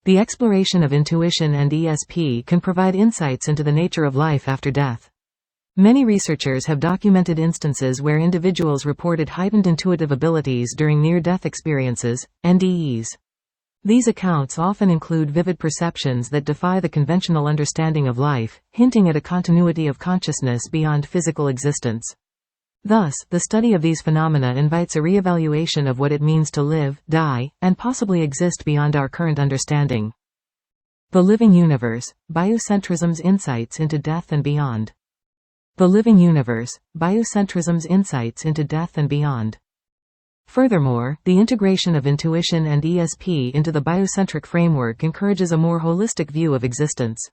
The exploration of intuition and ESP can provide insights into the nature of life after death. Many researchers have documented instances where individuals reported heightened intuitive abilities during near-death experiences, NDEs. These accounts often include vivid perceptions that defy the conventional understanding of life, hinting at a continuity of consciousness beyond physical existence. Thus, the study of these phenomena invites a re-evaluation of what it means to live, die, and possibly exist beyond our current understanding. The Living Universe, Biocentrism's Insights into Death and Beyond. The Living Universe, Biocentrism's Insights into Death and Beyond. Furthermore, the integration of intuition and ESP into the biocentric framework encourages a more holistic view of existence.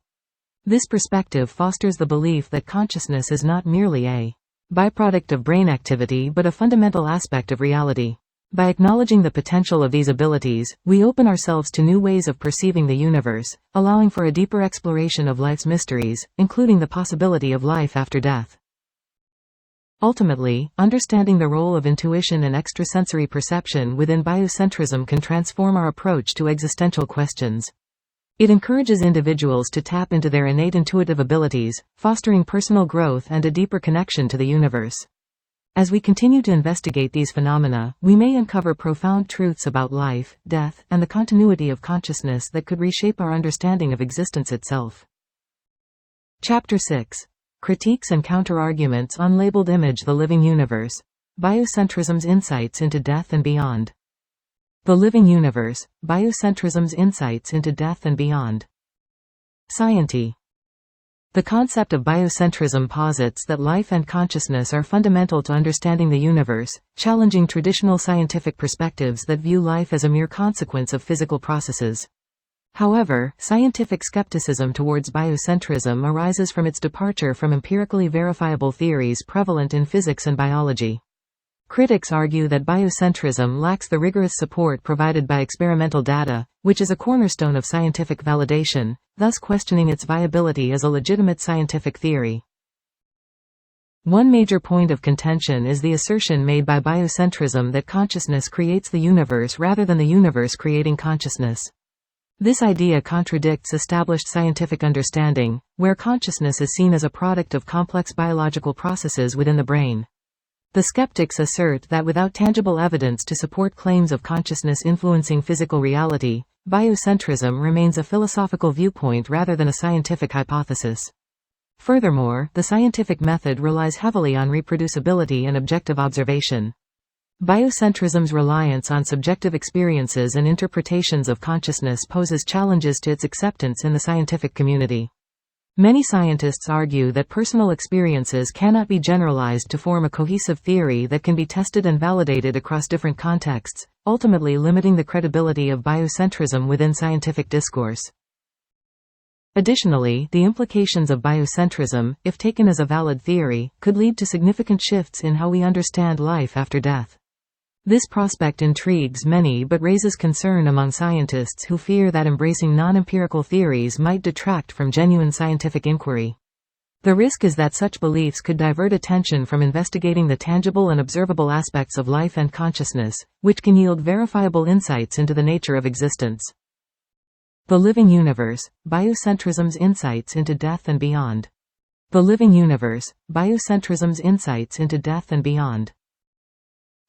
This perspective fosters the belief that consciousness is not merely a byproduct of brain activity but a fundamental aspect of reality. By acknowledging the potential of these abilities, we open ourselves to new ways of perceiving the universe, allowing for a deeper exploration of life's mysteries, including the possibility of life after death. Ultimately, understanding the role of intuition and extrasensory perception within biocentrism can transform our approach to existential questions. It encourages individuals to tap into their innate intuitive abilities, fostering personal growth and a deeper connection to the universe. As we continue to investigate these phenomena, we may uncover profound truths about life, death, and the continuity of consciousness that could reshape our understanding of existence itself. Chapter 6. Critiques and Counter-Arguments. Unlabeled Image. The Living Universe, Biocentrism's Insights into Death and Beyond. The Living Universe, Biocentrism's Insights into Death and Beyond. Science. The concept of biocentrism posits that life and consciousness are fundamental to understanding the universe, challenging traditional scientific perspectives that view life as a mere consequence of physical processes. However, scientific skepticism towards biocentrism arises from its departure from empirically verifiable theories prevalent in physics and biology. Critics argue that biocentrism lacks the rigorous support provided by experimental data, which is a cornerstone of scientific validation, thus questioning its viability as a legitimate scientific theory. One major point of contention is the assertion made by biocentrism that consciousness creates the universe rather than the universe creating consciousness. This idea contradicts established scientific understanding, where consciousness is seen as a product of complex biological processes within the brain. The skeptics assert that without tangible evidence to support claims of consciousness influencing physical reality, biocentrism remains a philosophical viewpoint rather than a scientific hypothesis. Furthermore, the scientific method relies heavily on reproducibility and objective observation. Biocentrism's reliance on subjective experiences and interpretations of consciousness poses challenges to its acceptance in the scientific community. Many scientists argue that personal experiences cannot be generalized to form a cohesive theory that can be tested and validated across different contexts, ultimately limiting the credibility of biocentrism within scientific discourse. Additionally, the implications of biocentrism, if taken as a valid theory, could lead to significant shifts in how we understand life after death. This prospect intrigues many but raises concern among scientists who fear that embracing non-empirical theories might detract from genuine scientific inquiry. The risk is that such beliefs could divert attention from investigating the tangible and observable aspects of life and consciousness, which can yield verifiable insights into the nature of existence. The Living Universe, Biocentrism's Insights into Death and Beyond. The Living Universe, Biocentrism's Insights into Death and Beyond.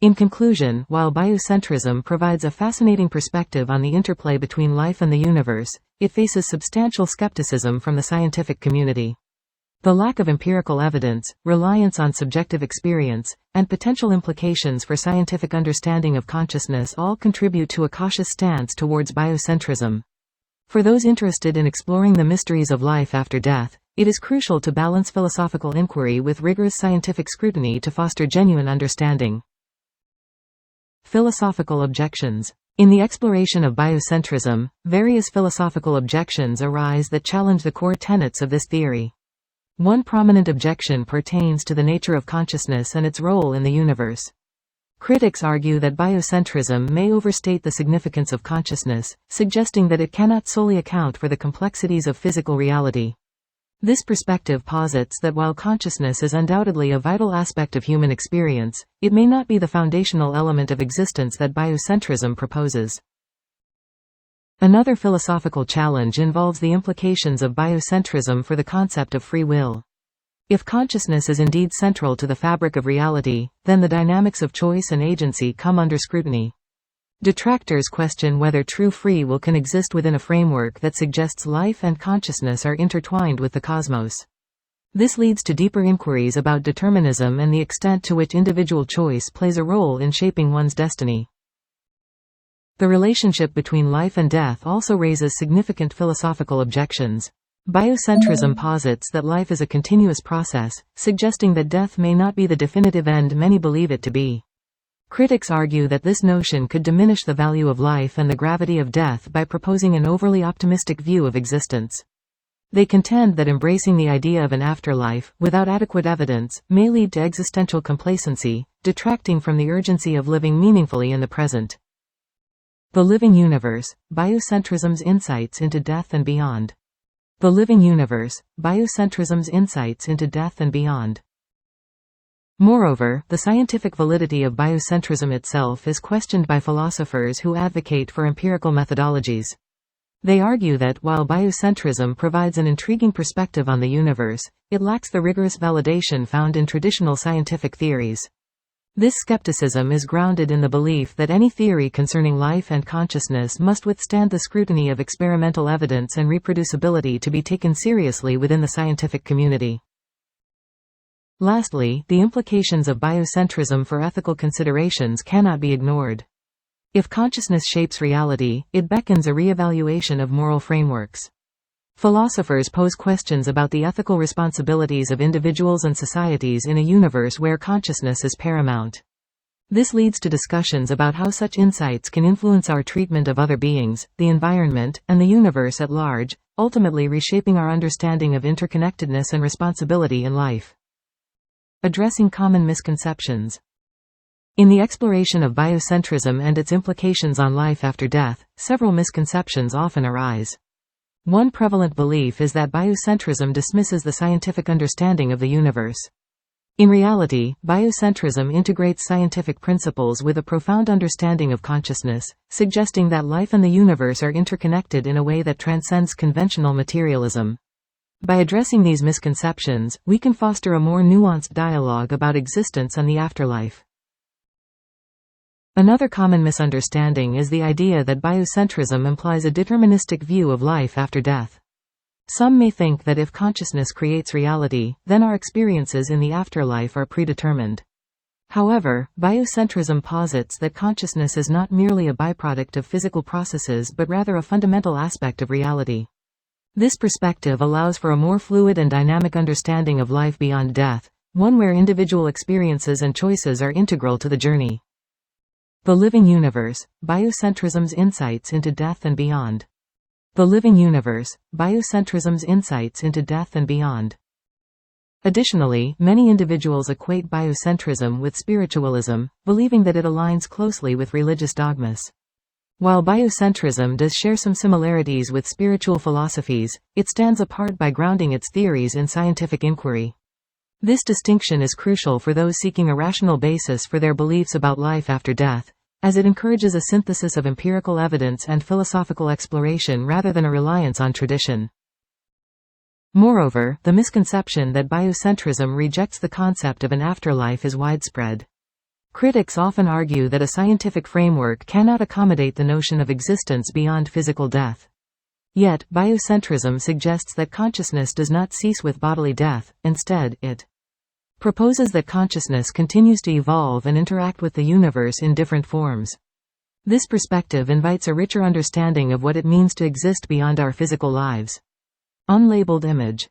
In conclusion, while biocentrism provides a fascinating perspective on the interplay between life and the universe, it faces substantial skepticism from the scientific community. The lack of empirical evidence, reliance on subjective experience, and potential implications for scientific understanding of consciousness all contribute to a cautious stance towards biocentrism. For those interested in exploring the mysteries of life after death, it is crucial to balance philosophical inquiry with rigorous scientific scrutiny to foster genuine understanding. Philosophical objections. In the exploration of biocentrism, various philosophical objections arise that challenge the core tenets of this theory. One prominent objection pertains to the nature of consciousness and its role in the universe. Critics argue that biocentrism may overstate the significance of consciousness, suggesting that it cannot solely account for the complexities of physical reality. This perspective posits that while consciousness is undoubtedly a vital aspect of human experience, it may not be the foundational element of existence that biocentrism proposes. Another philosophical challenge involves the implications of biocentrism for the concept of free will. If consciousness is indeed central to the fabric of reality, then the dynamics of choice and agency come under scrutiny. Detractors question whether true free will can exist within a framework that suggests life and consciousness are intertwined with the cosmos. This leads to deeper inquiries about determinism and the extent to which individual choice plays a role in shaping one's destiny. The relationship between life and death also raises significant philosophical objections. Biocentrism posits that life is a continuous process, suggesting that death may not be the definitive end many believe it to be. Critics argue that this notion could diminish the value of life and the gravity of death by proposing an overly optimistic view of existence. They contend that embracing the idea of an afterlife, without adequate evidence, may lead to existential complacency, detracting from the urgency of living meaningfully in the present. The Living Universe, Biocentrism's Insights into Death and Beyond. The Living Universe, Biocentrism's Insights into Death and Beyond. Moreover, the scientific validity of biocentrism itself is questioned by philosophers who advocate for empirical methodologies. They argue that, while biocentrism provides an intriguing perspective on the universe, it lacks the rigorous validation found in traditional scientific theories. This skepticism is grounded in the belief that any theory concerning life and consciousness must withstand the scrutiny of experimental evidence and reproducibility to be taken seriously within the scientific community. Lastly, the implications of biocentrism for ethical considerations cannot be ignored. If consciousness shapes reality, it beckons a re-evaluation of moral frameworks. Philosophers pose questions about the ethical responsibilities of individuals and societies in a universe where consciousness is paramount. This leads to discussions about how such insights can influence our treatment of other beings, the environment, and the universe at large, ultimately reshaping our understanding of interconnectedness and responsibility in life. Addressing common misconceptions. In the exploration of biocentrism and its implications on life after death, several misconceptions often arise. One prevalent belief is that biocentrism dismisses the scientific understanding of the universe. In reality, biocentrism integrates scientific principles with a profound understanding of consciousness, suggesting that life and the universe are interconnected in a way that transcends conventional materialism. By addressing these misconceptions, we can foster a more nuanced dialogue about existence and the afterlife. Another common misunderstanding is the idea that biocentrism implies a deterministic view of life after death. Some may think that if consciousness creates reality, then our experiences in the afterlife are predetermined. However, biocentrism posits that consciousness is not merely a byproduct of physical processes but rather a fundamental aspect of reality. This perspective allows for a more fluid and dynamic understanding of life beyond death, one where individual experiences and choices are integral to the journey. The Living Universe, Biocentrism's Insights into Death and Beyond. The Living Universe, Biocentrism's Insights into Death and Beyond. Additionally, many individuals equate biocentrism with spiritualism, believing that it aligns closely with religious dogmas. While biocentrism does share some similarities with spiritual philosophies, it stands apart by grounding its theories in scientific inquiry. This distinction is crucial for those seeking a rational basis for their beliefs about life after death, as it encourages a synthesis of empirical evidence and philosophical exploration rather than a reliance on tradition. Moreover, the misconception that biocentrism rejects the concept of an afterlife is widespread. Critics often argue that a scientific framework cannot accommodate the notion of existence beyond physical death. Yet, biocentrism suggests that consciousness does not cease with bodily death, instead, it proposes that consciousness continues to evolve and interact with the universe in different forms. This perspective invites a richer understanding of what it means to exist beyond our physical lives. Unlabeled image.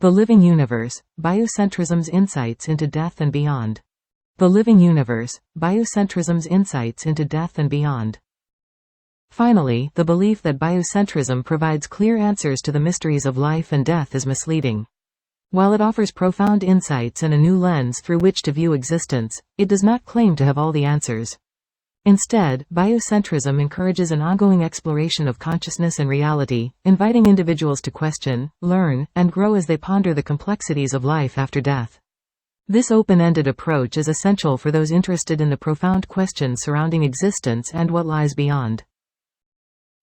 The Living Universe, Biocentrism's Insights into Death and Beyond. The Living Universe, Biocentrism's Insights into Death and Beyond. Finally, the belief that biocentrism provides clear answers to the mysteries of life and death is misleading. While it offers profound insights and a new lens through which to view existence, it does not claim to have all the answers. Instead, biocentrism encourages an ongoing exploration of consciousness and reality, inviting individuals to question, learn, and grow as they ponder the complexities of life after death. This open-ended approach is essential for those interested in the profound questions surrounding existence and what lies beyond.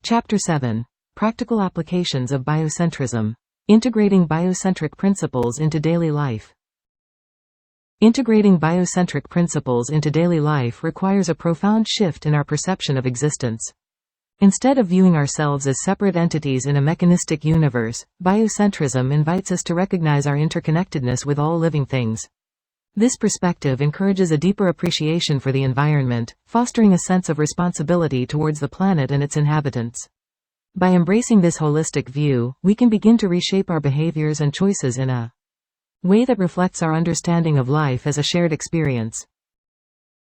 Chapter 7. Practical Applications of Biocentrism. Integrating biocentric principles into daily life. Integrating biocentric principles into daily life requires a profound shift in our perception of existence. Instead of viewing ourselves as separate entities in a mechanistic universe, biocentrism invites us to recognize our interconnectedness with all living things. This perspective encourages a deeper appreciation for the environment, fostering a sense of responsibility towards the planet and its inhabitants. By embracing this holistic view, we can begin to reshape our behaviors and choices in a way that reflects our understanding of life as a shared experience.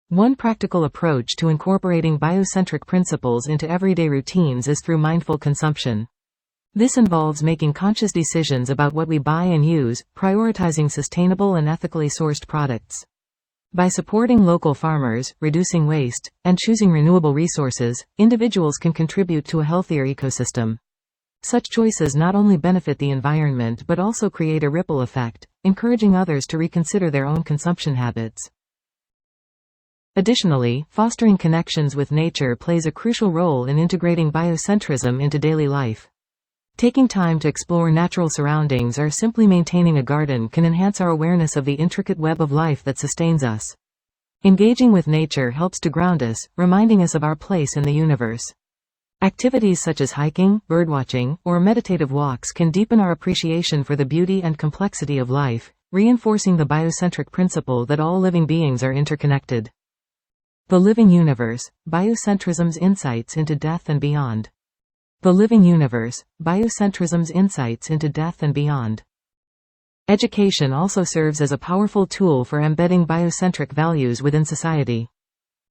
One practical approach to incorporating biocentric principles into everyday routines is through mindful consumption. This involves making conscious decisions about what we buy and use, prioritizing sustainable and ethically sourced products. By supporting local farmers, reducing waste, and choosing renewable resources, individuals can contribute to a healthier ecosystem. Such choices not only benefit the environment but also create a ripple effect, encouraging others to reconsider their own consumption habits. Additionally, fostering connections with nature plays a crucial role in integrating biocentrism into daily life. Taking time to explore natural surroundings or simply maintaining a garden can enhance our awareness of the intricate web of life that sustains us. Engaging with nature helps to ground us, reminding us of our place in the universe. Activities such as hiking, birdwatching, or meditative walks can deepen our appreciation for the beauty and complexity of life, reinforcing the biocentric principle that all living beings are interconnected. The living universe, biocentrism's insights into death and beyond. The living universe, biocentrism's insights into death and beyond. Education also serves as a powerful tool for embedding biocentric values within society.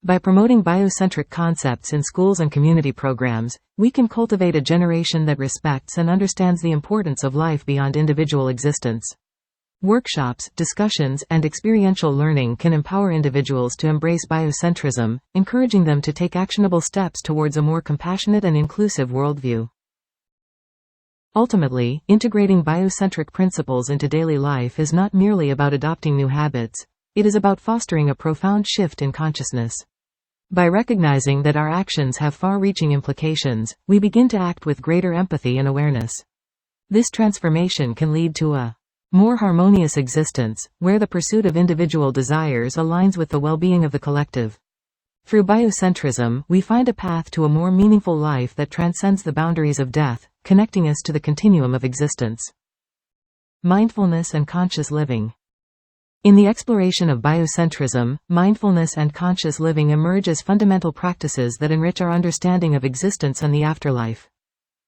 By promoting biocentric concepts in schools and community programs, we can cultivate a generation that respects and understands the importance of life beyond individual existence. Workshops, discussions, and experiential learning can empower individuals to embrace biocentrism, encouraging them to take actionable steps towards a more compassionate and inclusive worldview. Ultimately, integrating biocentric principles into daily life is not merely about adopting new habits, it is about fostering a profound shift in consciousness. By recognizing that our actions have far-reaching implications, we begin to act with greater empathy and awareness. This transformation can lead to a more harmonious existence, where the pursuit of individual desires aligns with the well-being of the collective. Through biocentrism, we find a path to a more meaningful life that transcends the boundaries of death, connecting us to the continuum of existence. Mindfulness and conscious living. In the exploration of biocentrism, mindfulness and conscious living emerge as fundamental practices that enrich our understanding of existence and the afterlife.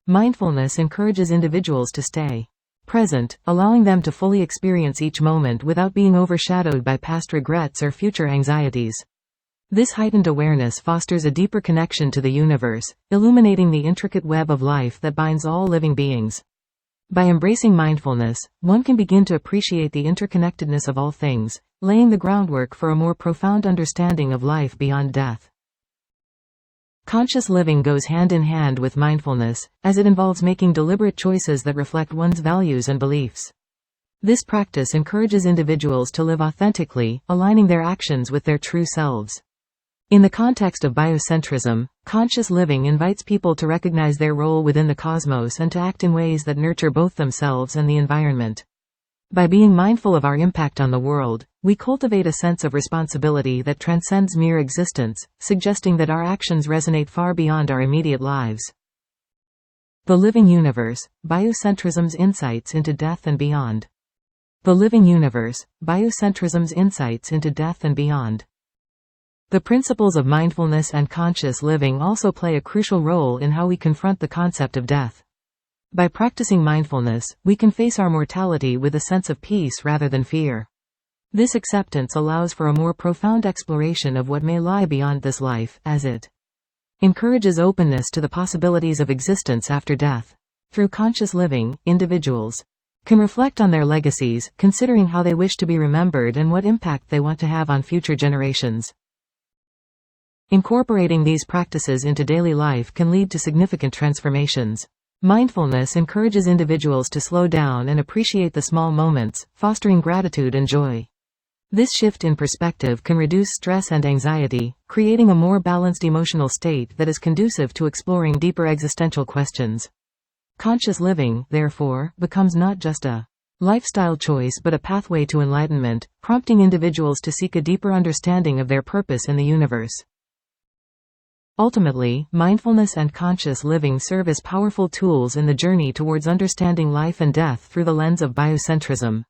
Mindfulness encourages individuals to stay present, allowing them to fully experience each moment without being overshadowed by past regrets or future anxieties. This heightened awareness fosters a deeper connection to the universe, illuminating the intricate web of life that binds all living beings. By embracing mindfulness, one can begin to appreciate the interconnectedness of all things, laying the groundwork for a more profound understanding of life beyond death. Conscious living goes hand in hand with mindfulness, as it involves making deliberate choices that reflect one's values and beliefs. This practice encourages individuals to live authentically, aligning their actions with their true selves. In the context of biocentrism, conscious living invites people to recognize their role within the cosmos and to act in ways that nurture both themselves and the environment. By being mindful of our impact on the world, we cultivate a sense of responsibility that transcends mere existence, suggesting that our actions resonate far beyond our immediate lives. The living universe, biocentrism's insights into death and beyond. The living universe, biocentrism's insights into death and beyond. The principles of mindfulness and conscious living also play a crucial role in how we confront the concept of death. By practicing mindfulness, we can face our mortality with a sense of peace rather than fear. This acceptance allows for a more profound exploration of what may lie beyond this life, as it encourages openness to the possibilities of existence after death. Through conscious living, individuals can reflect on their legacies, considering how they wish to be remembered and what impact they want to have on future generations. Incorporating these practices into daily life can lead to significant transformations. Mindfulness encourages individuals to slow down and appreciate the small moments, fostering gratitude and joy. This shift in perspective can reduce stress and anxiety, creating a more balanced emotional state that is conducive to exploring deeper existential questions. Conscious living, therefore, becomes not just a lifestyle choice but a pathway to enlightenment, prompting individuals to seek a deeper understanding of their purpose in the universe. Ultimately, mindfulness and conscious living serve as powerful tools in the journey towards understanding life and death through the lens of biocentrism.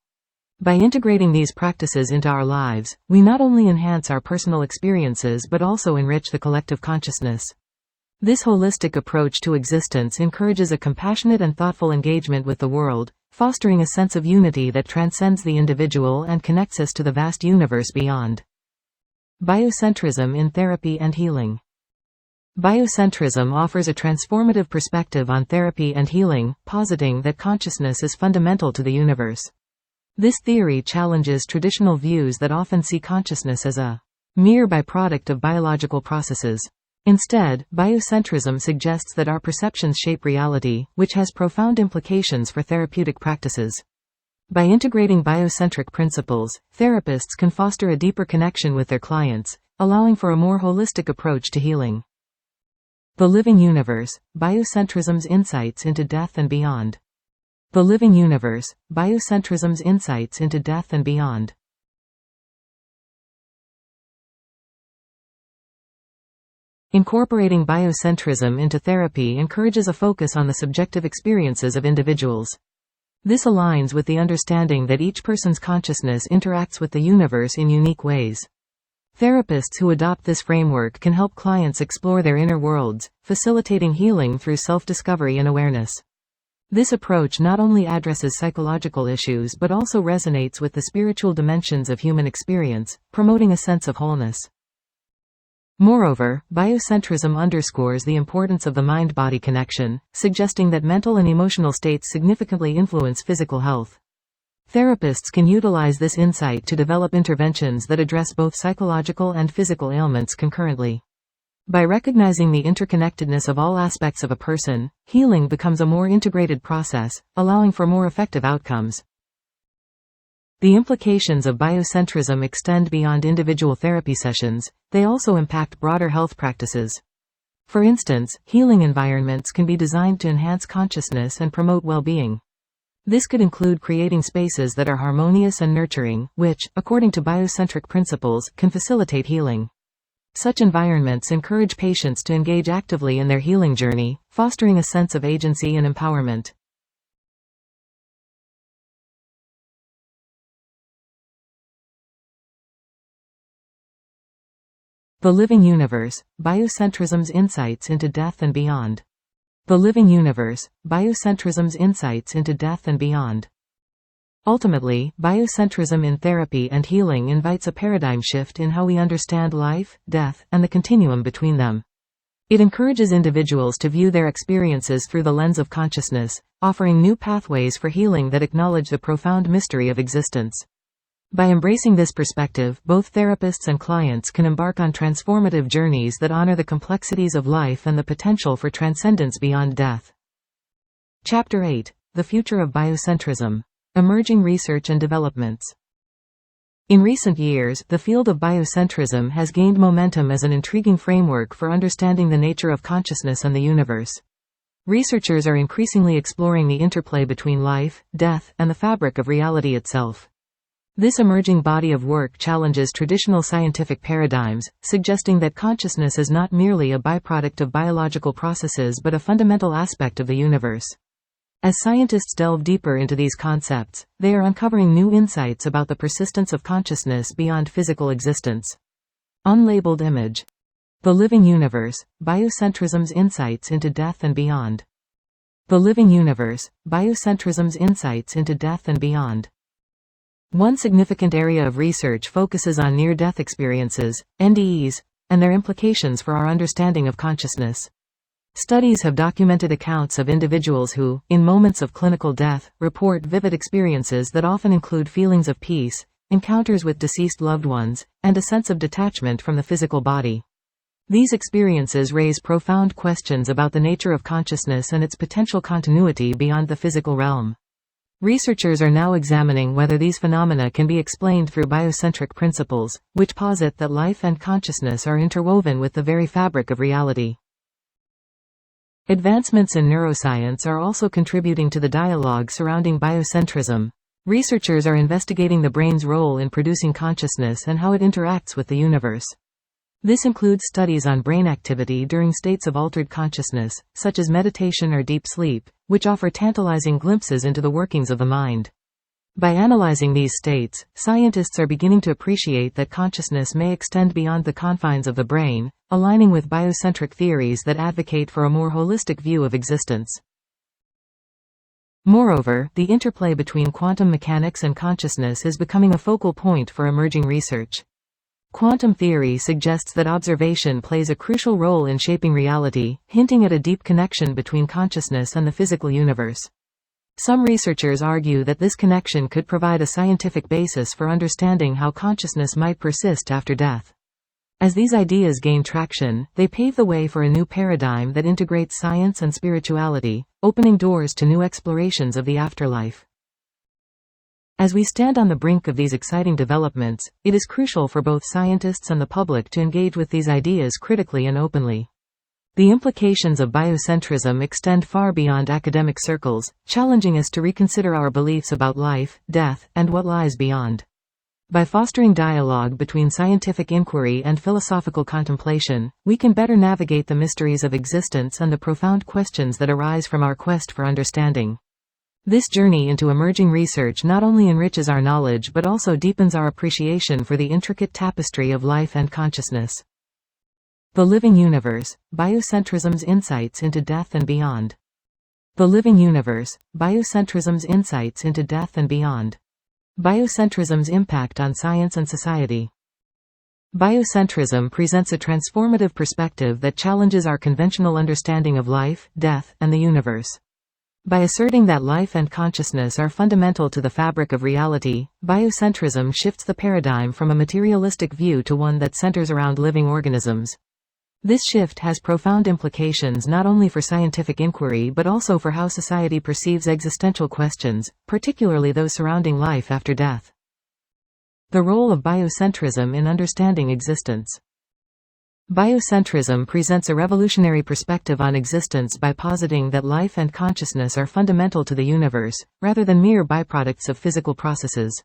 By integrating these practices into our lives, we not only enhance our personal experiences but also enrich the collective consciousness. This holistic approach to existence encourages a compassionate and thoughtful engagement with the world, fostering a sense of unity that transcends the individual and connects us to the vast universe beyond. Biocentrism in therapy and healing. Biocentrism offers a transformative perspective on therapy and healing, positing that consciousness is fundamental to the universe. This theory challenges traditional views that often see consciousness as a mere byproduct of biological processes. Instead, biocentrism suggests that our perceptions shape reality, which has profound implications for therapeutic practices. By integrating biocentric principles, therapists can foster a deeper connection with their clients, allowing for a more holistic approach to healing. The Living Universe, Biocentrism's Insights into Death and Beyond. The Living Universe, Biocentrism's Insights into Death and Beyond. Incorporating biocentrism into therapy encourages a focus on the subjective experiences of individuals. This aligns with the understanding that each person's consciousness interacts with the universe in unique ways. Therapists who adopt this framework can help clients explore their inner worlds, facilitating healing through self-discovery and awareness. This approach not only addresses psychological issues but also resonates with the spiritual dimensions of human experience, promoting a sense of wholeness. Moreover, biocentrism underscores the importance of the mind-body connection, suggesting that mental and emotional states significantly influence physical health. Therapists can utilize this insight to develop interventions that address both psychological and physical ailments concurrently. By recognizing the interconnectedness of all aspects of a person, healing becomes a more integrated process, allowing for more effective outcomes. The implications of biocentrism extend beyond individual therapy sessions, they also impact broader health practices. For instance, healing environments can be designed to enhance consciousness and promote well-being. This could include creating spaces that are harmonious and nurturing, which, according to biocentric principles, can facilitate healing. Such environments encourage patients to engage actively in their healing journey, fostering a sense of agency and empowerment. The Living Universe, Biocentrism's Insights into Death and Beyond. The Living Universe, Biocentrism's Insights into Death and Beyond. Ultimately, biocentrism in therapy and healing invites a paradigm shift in how we understand life, death, and the continuum between them. It encourages individuals to view their experiences through the lens of consciousness, offering new pathways for healing that acknowledge the profound mystery of existence. By embracing this perspective, both therapists and clients can embark on transformative journeys that honor the complexities of life and the potential for transcendence beyond death. Chapter 8: The Future of Biocentrism. Emerging Research and Developments. In recent years, the field of biocentrism has gained momentum as an intriguing framework for understanding the nature of consciousness and the universe. Researchers are increasingly exploring the interplay between life, death, and the fabric of reality itself. This emerging body of work challenges traditional scientific paradigms, suggesting that consciousness is not merely a byproduct of biological processes but a fundamental aspect of the universe. As scientists delve deeper into these concepts, they are uncovering new insights about the persistence of consciousness beyond physical existence. Unlabeled image. The Living Universe, Biocentrism's Insights into Death and Beyond. The Living Universe, Biocentrism's Insights into Death and Beyond. One significant area of research focuses on near-death experiences, NDEs, and their implications for our understanding of consciousness. Studies have documented accounts of individuals who, in moments of clinical death, report vivid experiences that often include feelings of peace, encounters with deceased loved ones, and a sense of detachment from the physical body. These experiences raise profound questions about the nature of consciousness and its potential continuity beyond the physical realm. Researchers are now examining whether these phenomena can be explained through biocentric principles, which posit that life and consciousness are interwoven with the very fabric of reality. Advancements in neuroscience are also contributing to the dialogue surrounding biocentrism. Researchers are investigating the brain's role in producing consciousness and how it interacts with the universe. This includes studies on brain activity during states of altered consciousness, such as meditation or deep sleep, which offer tantalizing glimpses into the workings of the mind. By analyzing these states, scientists are beginning to appreciate that consciousness may extend beyond the confines of the brain, aligning with biocentric theories that advocate for a more holistic view of existence. Moreover, the interplay between quantum mechanics and consciousness is becoming a focal point for emerging research. Quantum theory suggests that observation plays a crucial role in shaping reality, hinting at a deep connection between consciousness and the physical universe. Some researchers argue that this connection could provide a scientific basis for understanding how consciousness might persist after death. As these ideas gain traction, they pave the way for a new paradigm that integrates science and spirituality, opening doors to new explorations of the afterlife. As we stand on the brink of these exciting developments, it is crucial for both scientists and the public to engage with these ideas critically and openly. The implications of biocentrism extend far beyond academic circles, challenging us to reconsider our beliefs about life, death, and what lies beyond. By fostering dialogue between scientific inquiry and philosophical contemplation, we can better navigate the mysteries of existence and the profound questions that arise from our quest for understanding. This journey into emerging research not only enriches our knowledge but also deepens our appreciation for the intricate tapestry of life and consciousness. The Living Universe, Biocentrism's Insights into Death and Beyond. The Living Universe, Biocentrism's Insights into Death and Beyond. Biocentrism's Impact on Science and Society. Biocentrism presents a transformative perspective that challenges our conventional understanding of life, death, and the universe. By asserting that life and consciousness are fundamental to the fabric of reality, biocentrism shifts the paradigm from a materialistic view to one that centers around living organisms. This shift has profound implications not only for scientific inquiry but also for how society perceives existential questions, particularly those surrounding life after death. The role of biocentrism in understanding existence. Biocentrism presents a revolutionary perspective on existence by positing that life and consciousness are fundamental to the universe, rather than mere byproducts of physical processes.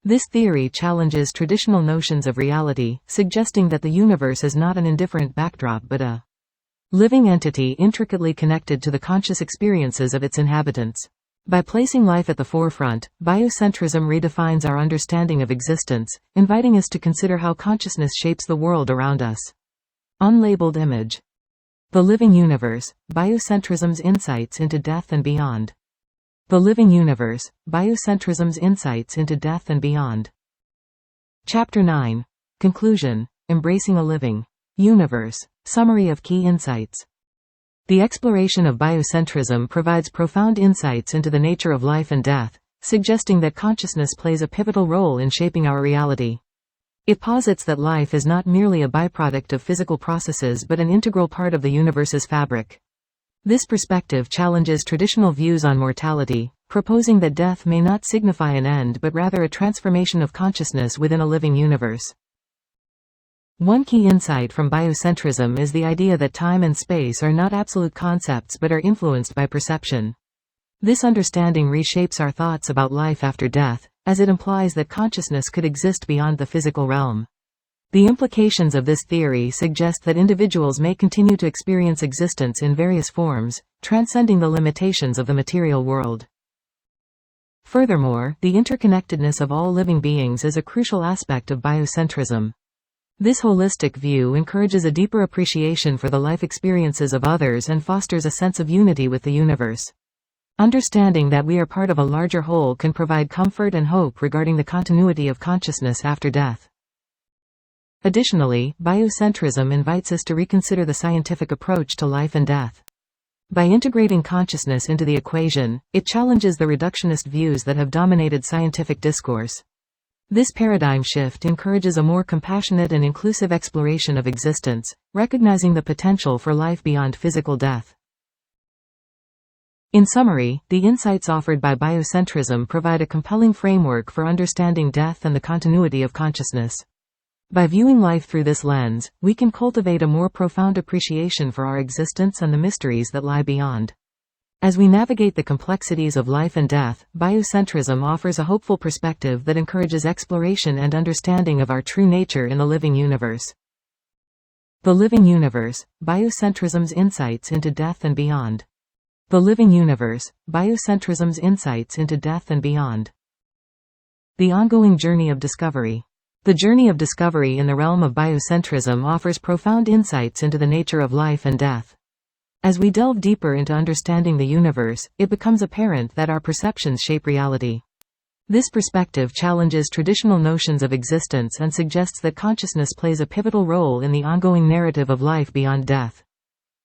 This theory challenges traditional notions of reality, suggesting that the universe is not an indifferent backdrop but a living entity intricately connected to the conscious experiences of its inhabitants. By placing life at the forefront, biocentrism redefines our understanding of existence, inviting us to consider how consciousness shapes the world around us. Unlabeled image. The Living Universe, Biocentrism's Insights into Death and Beyond. The Living Universe, Biocentrism's Insights into Death and Beyond. Chapter 9. Conclusion. Embracing a Living Universe. Summary of key insights. The exploration of biocentrism provides profound insights into the nature of life and death, suggesting that consciousness plays a pivotal role in shaping our reality. It posits that life is not merely a byproduct of physical processes but an integral part of the universe's fabric. This perspective challenges traditional views on mortality, proposing that death may not signify an end but rather a transformation of consciousness within a living universe. One key insight from biocentrism is the idea that time and space are not absolute concepts but are influenced by perception. This understanding reshapes our thoughts about life after death, as it implies that consciousness could exist beyond the physical realm. The implications of this theory suggest that individuals may continue to experience existence in various forms, transcending the limitations of the material world. Furthermore, the interconnectedness of all living beings is a crucial aspect of biocentrism. This holistic view encourages a deeper appreciation for the life experiences of others and fosters a sense of unity with the universe. Understanding that we are part of a larger whole can provide comfort and hope regarding the continuity of consciousness after death. Additionally, biocentrism invites us to reconsider the scientific approach to life and death. By integrating consciousness into the equation, it challenges the reductionist views that have dominated scientific discourse. This paradigm shift encourages a more compassionate and inclusive exploration of existence, recognizing the potential for life beyond physical death. In summary, the insights offered by biocentrism provide a compelling framework for understanding death and the continuity of consciousness. By viewing life through this lens, we can cultivate a more profound appreciation for our existence and the mysteries that lie beyond. As we navigate the complexities of life and death, biocentrism offers a hopeful perspective that encourages exploration and understanding of our true nature in the living universe. The Living Universe, Biocentrism's Insights into Death and Beyond. The Living Universe, Biocentrism's Insights into Death and Beyond. The ongoing journey of discovery. The journey of discovery in the realm of biocentrism offers profound insights into the nature of life and death. As we delve deeper into understanding the universe, it becomes apparent that our perceptions shape reality. This perspective challenges traditional notions of existence and suggests that consciousness plays a pivotal role in the ongoing narrative of life beyond death.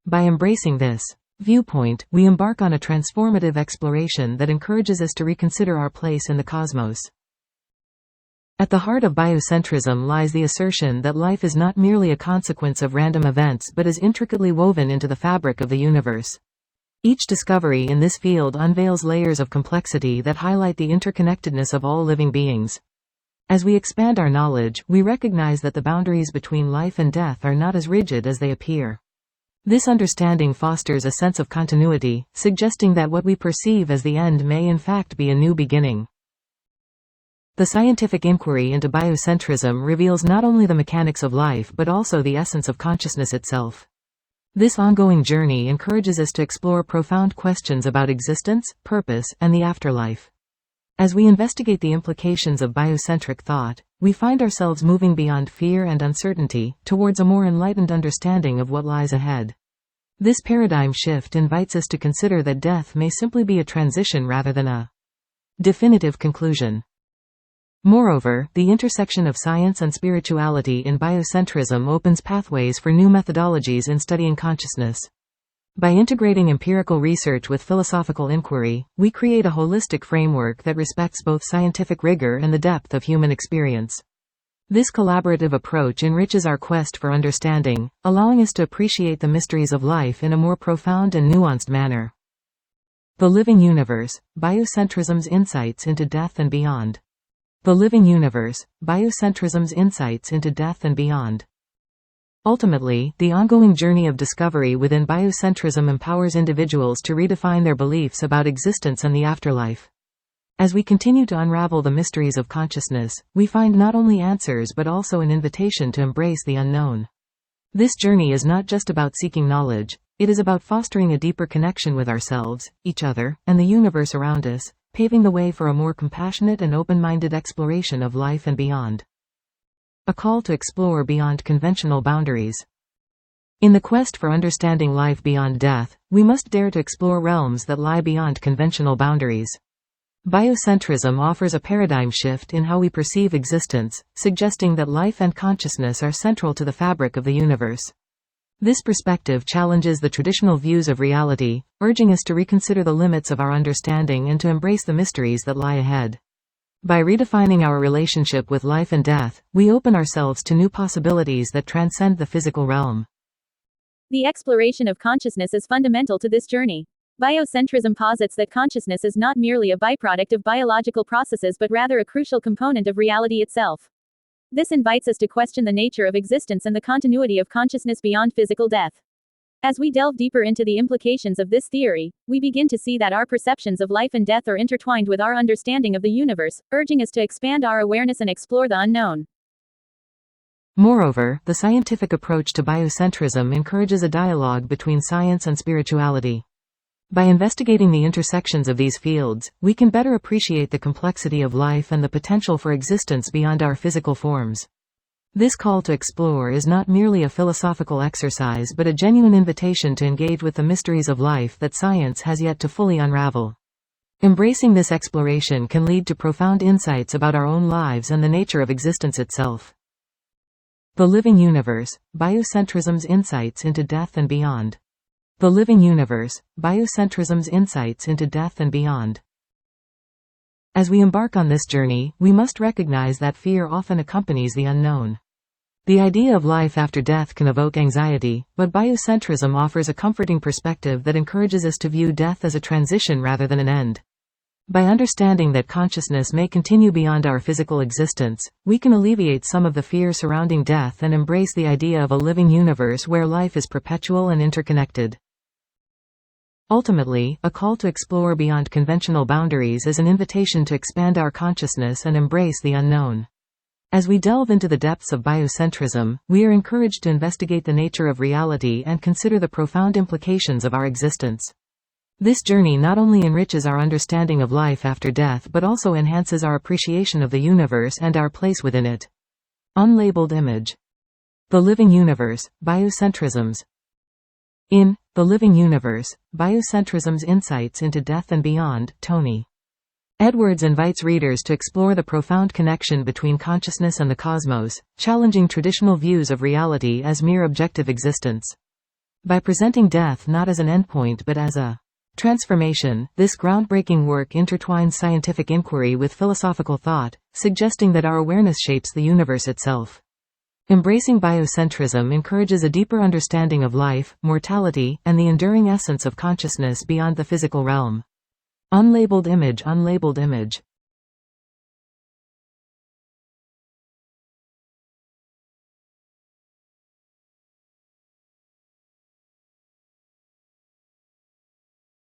By embracing this viewpoint, we embark on a transformative exploration that encourages us to reconsider our place in the cosmos. At the heart of biocentrism lies the assertion that life is not merely a consequence of random events but is intricately woven into the fabric of the universe. Each discovery in this field unveils layers of complexity that highlight the interconnectedness of all living beings. As we expand our knowledge, we recognize that the boundaries between life and death are not as rigid as they appear. This understanding fosters a sense of continuity, suggesting that what we perceive as the end may in fact be a new beginning. The scientific inquiry into biocentrism reveals not only the mechanics of life but also the essence of consciousness itself. This ongoing journey encourages us to explore profound questions about existence, purpose, and the afterlife. As we investigate the implications of biocentric thought, we find ourselves moving beyond fear and uncertainty, towards a more enlightened understanding of what lies ahead. This paradigm shift invites us to consider that death may simply be a transition rather than a definitive conclusion. Moreover, the intersection of science and spirituality in biocentrism opens pathways for new methodologies in studying consciousness. By integrating empirical research with philosophical inquiry, we create a holistic framework that respects both scientific rigor and the depth of human experience. This collaborative approach enriches our quest for understanding, allowing us to appreciate the mysteries of life in a more profound and nuanced manner. The Living Universe, Biocentrism's Insights into Death and Beyond. The Living Universe, Biocentrism's Insights into Death and Beyond. Ultimately, the ongoing journey of discovery within biocentrism empowers individuals to redefine their beliefs about existence and the afterlife. As we continue to unravel the mysteries of consciousness, we find not only answers but also an invitation to embrace the unknown. This journey is not just about seeking knowledge, it is about fostering a deeper connection with ourselves, each other, and the universe around us, paving the way for a more compassionate and open-minded exploration of life and beyond. A call to explore beyond conventional boundaries. In the quest for understanding life beyond death, we must dare to explore realms that lie beyond conventional boundaries. Biocentrism offers a paradigm shift in how we perceive existence, suggesting that life and consciousness are central to the fabric of the universe. This perspective challenges the traditional views of reality, urging us to reconsider the limits of our understanding and to embrace the mysteries that lie ahead. By redefining our relationship with life and death, we open ourselves to new possibilities that transcend the physical realm. The exploration of consciousness is fundamental to this journey. Biocentrism posits that consciousness is not merely a byproduct of biological processes but rather a crucial component of reality itself. This invites us to question the nature of existence and the continuity of consciousness beyond physical death. As we delve deeper into the implications of this theory, we begin to see that our perceptions of life and death are intertwined with our understanding of the universe, urging us to expand our awareness and explore the unknown. Moreover, the scientific approach to biocentrism encourages a dialogue between science and spirituality. By investigating the intersections of these fields, we can better appreciate the complexity of life and the potential for existence beyond our physical forms. This call to explore is not merely a philosophical exercise but a genuine invitation to engage with the mysteries of life that science has yet to fully unravel. Embracing this exploration can lead to profound insights about our own lives and the nature of existence itself. The Living Universe, Biocentrism's Insights into Death and Beyond. The Living Universe, Biocentrism's Insights into Death and Beyond. As we embark on this journey, we must recognize that fear often accompanies the unknown. The idea of life after death can evoke anxiety, but biocentrism offers a comforting perspective that encourages us to view death as a transition rather than an end. By understanding that consciousness may continue beyond our physical existence, we can alleviate some of the fear surrounding death and embrace the idea of a living universe where life is perpetual and interconnected. Ultimately, a call to explore beyond conventional boundaries is an invitation to expand our consciousness and embrace the unknown. As we delve into the depths of biocentrism, we are encouraged to investigate the nature of reality and consider the profound implications of our existence. This journey not only enriches our understanding of life after death but also enhances our appreciation of the universe and our place within it. Unlabeled image. The Living Universe, Biocentrisms. In The Living Universe, Biocentrism's Insights into Death and Beyond, Tony Edwards invites readers to explore the profound connection between consciousness and the cosmos, challenging traditional views of reality as mere objective existence. By presenting death not as an endpoint but as a transformation, this groundbreaking work intertwines scientific inquiry with philosophical thought, suggesting that our awareness shapes the universe itself. Embracing biocentrism encourages a deeper understanding of life, mortality, and the enduring essence of consciousness beyond the physical realm. Unlabeled image.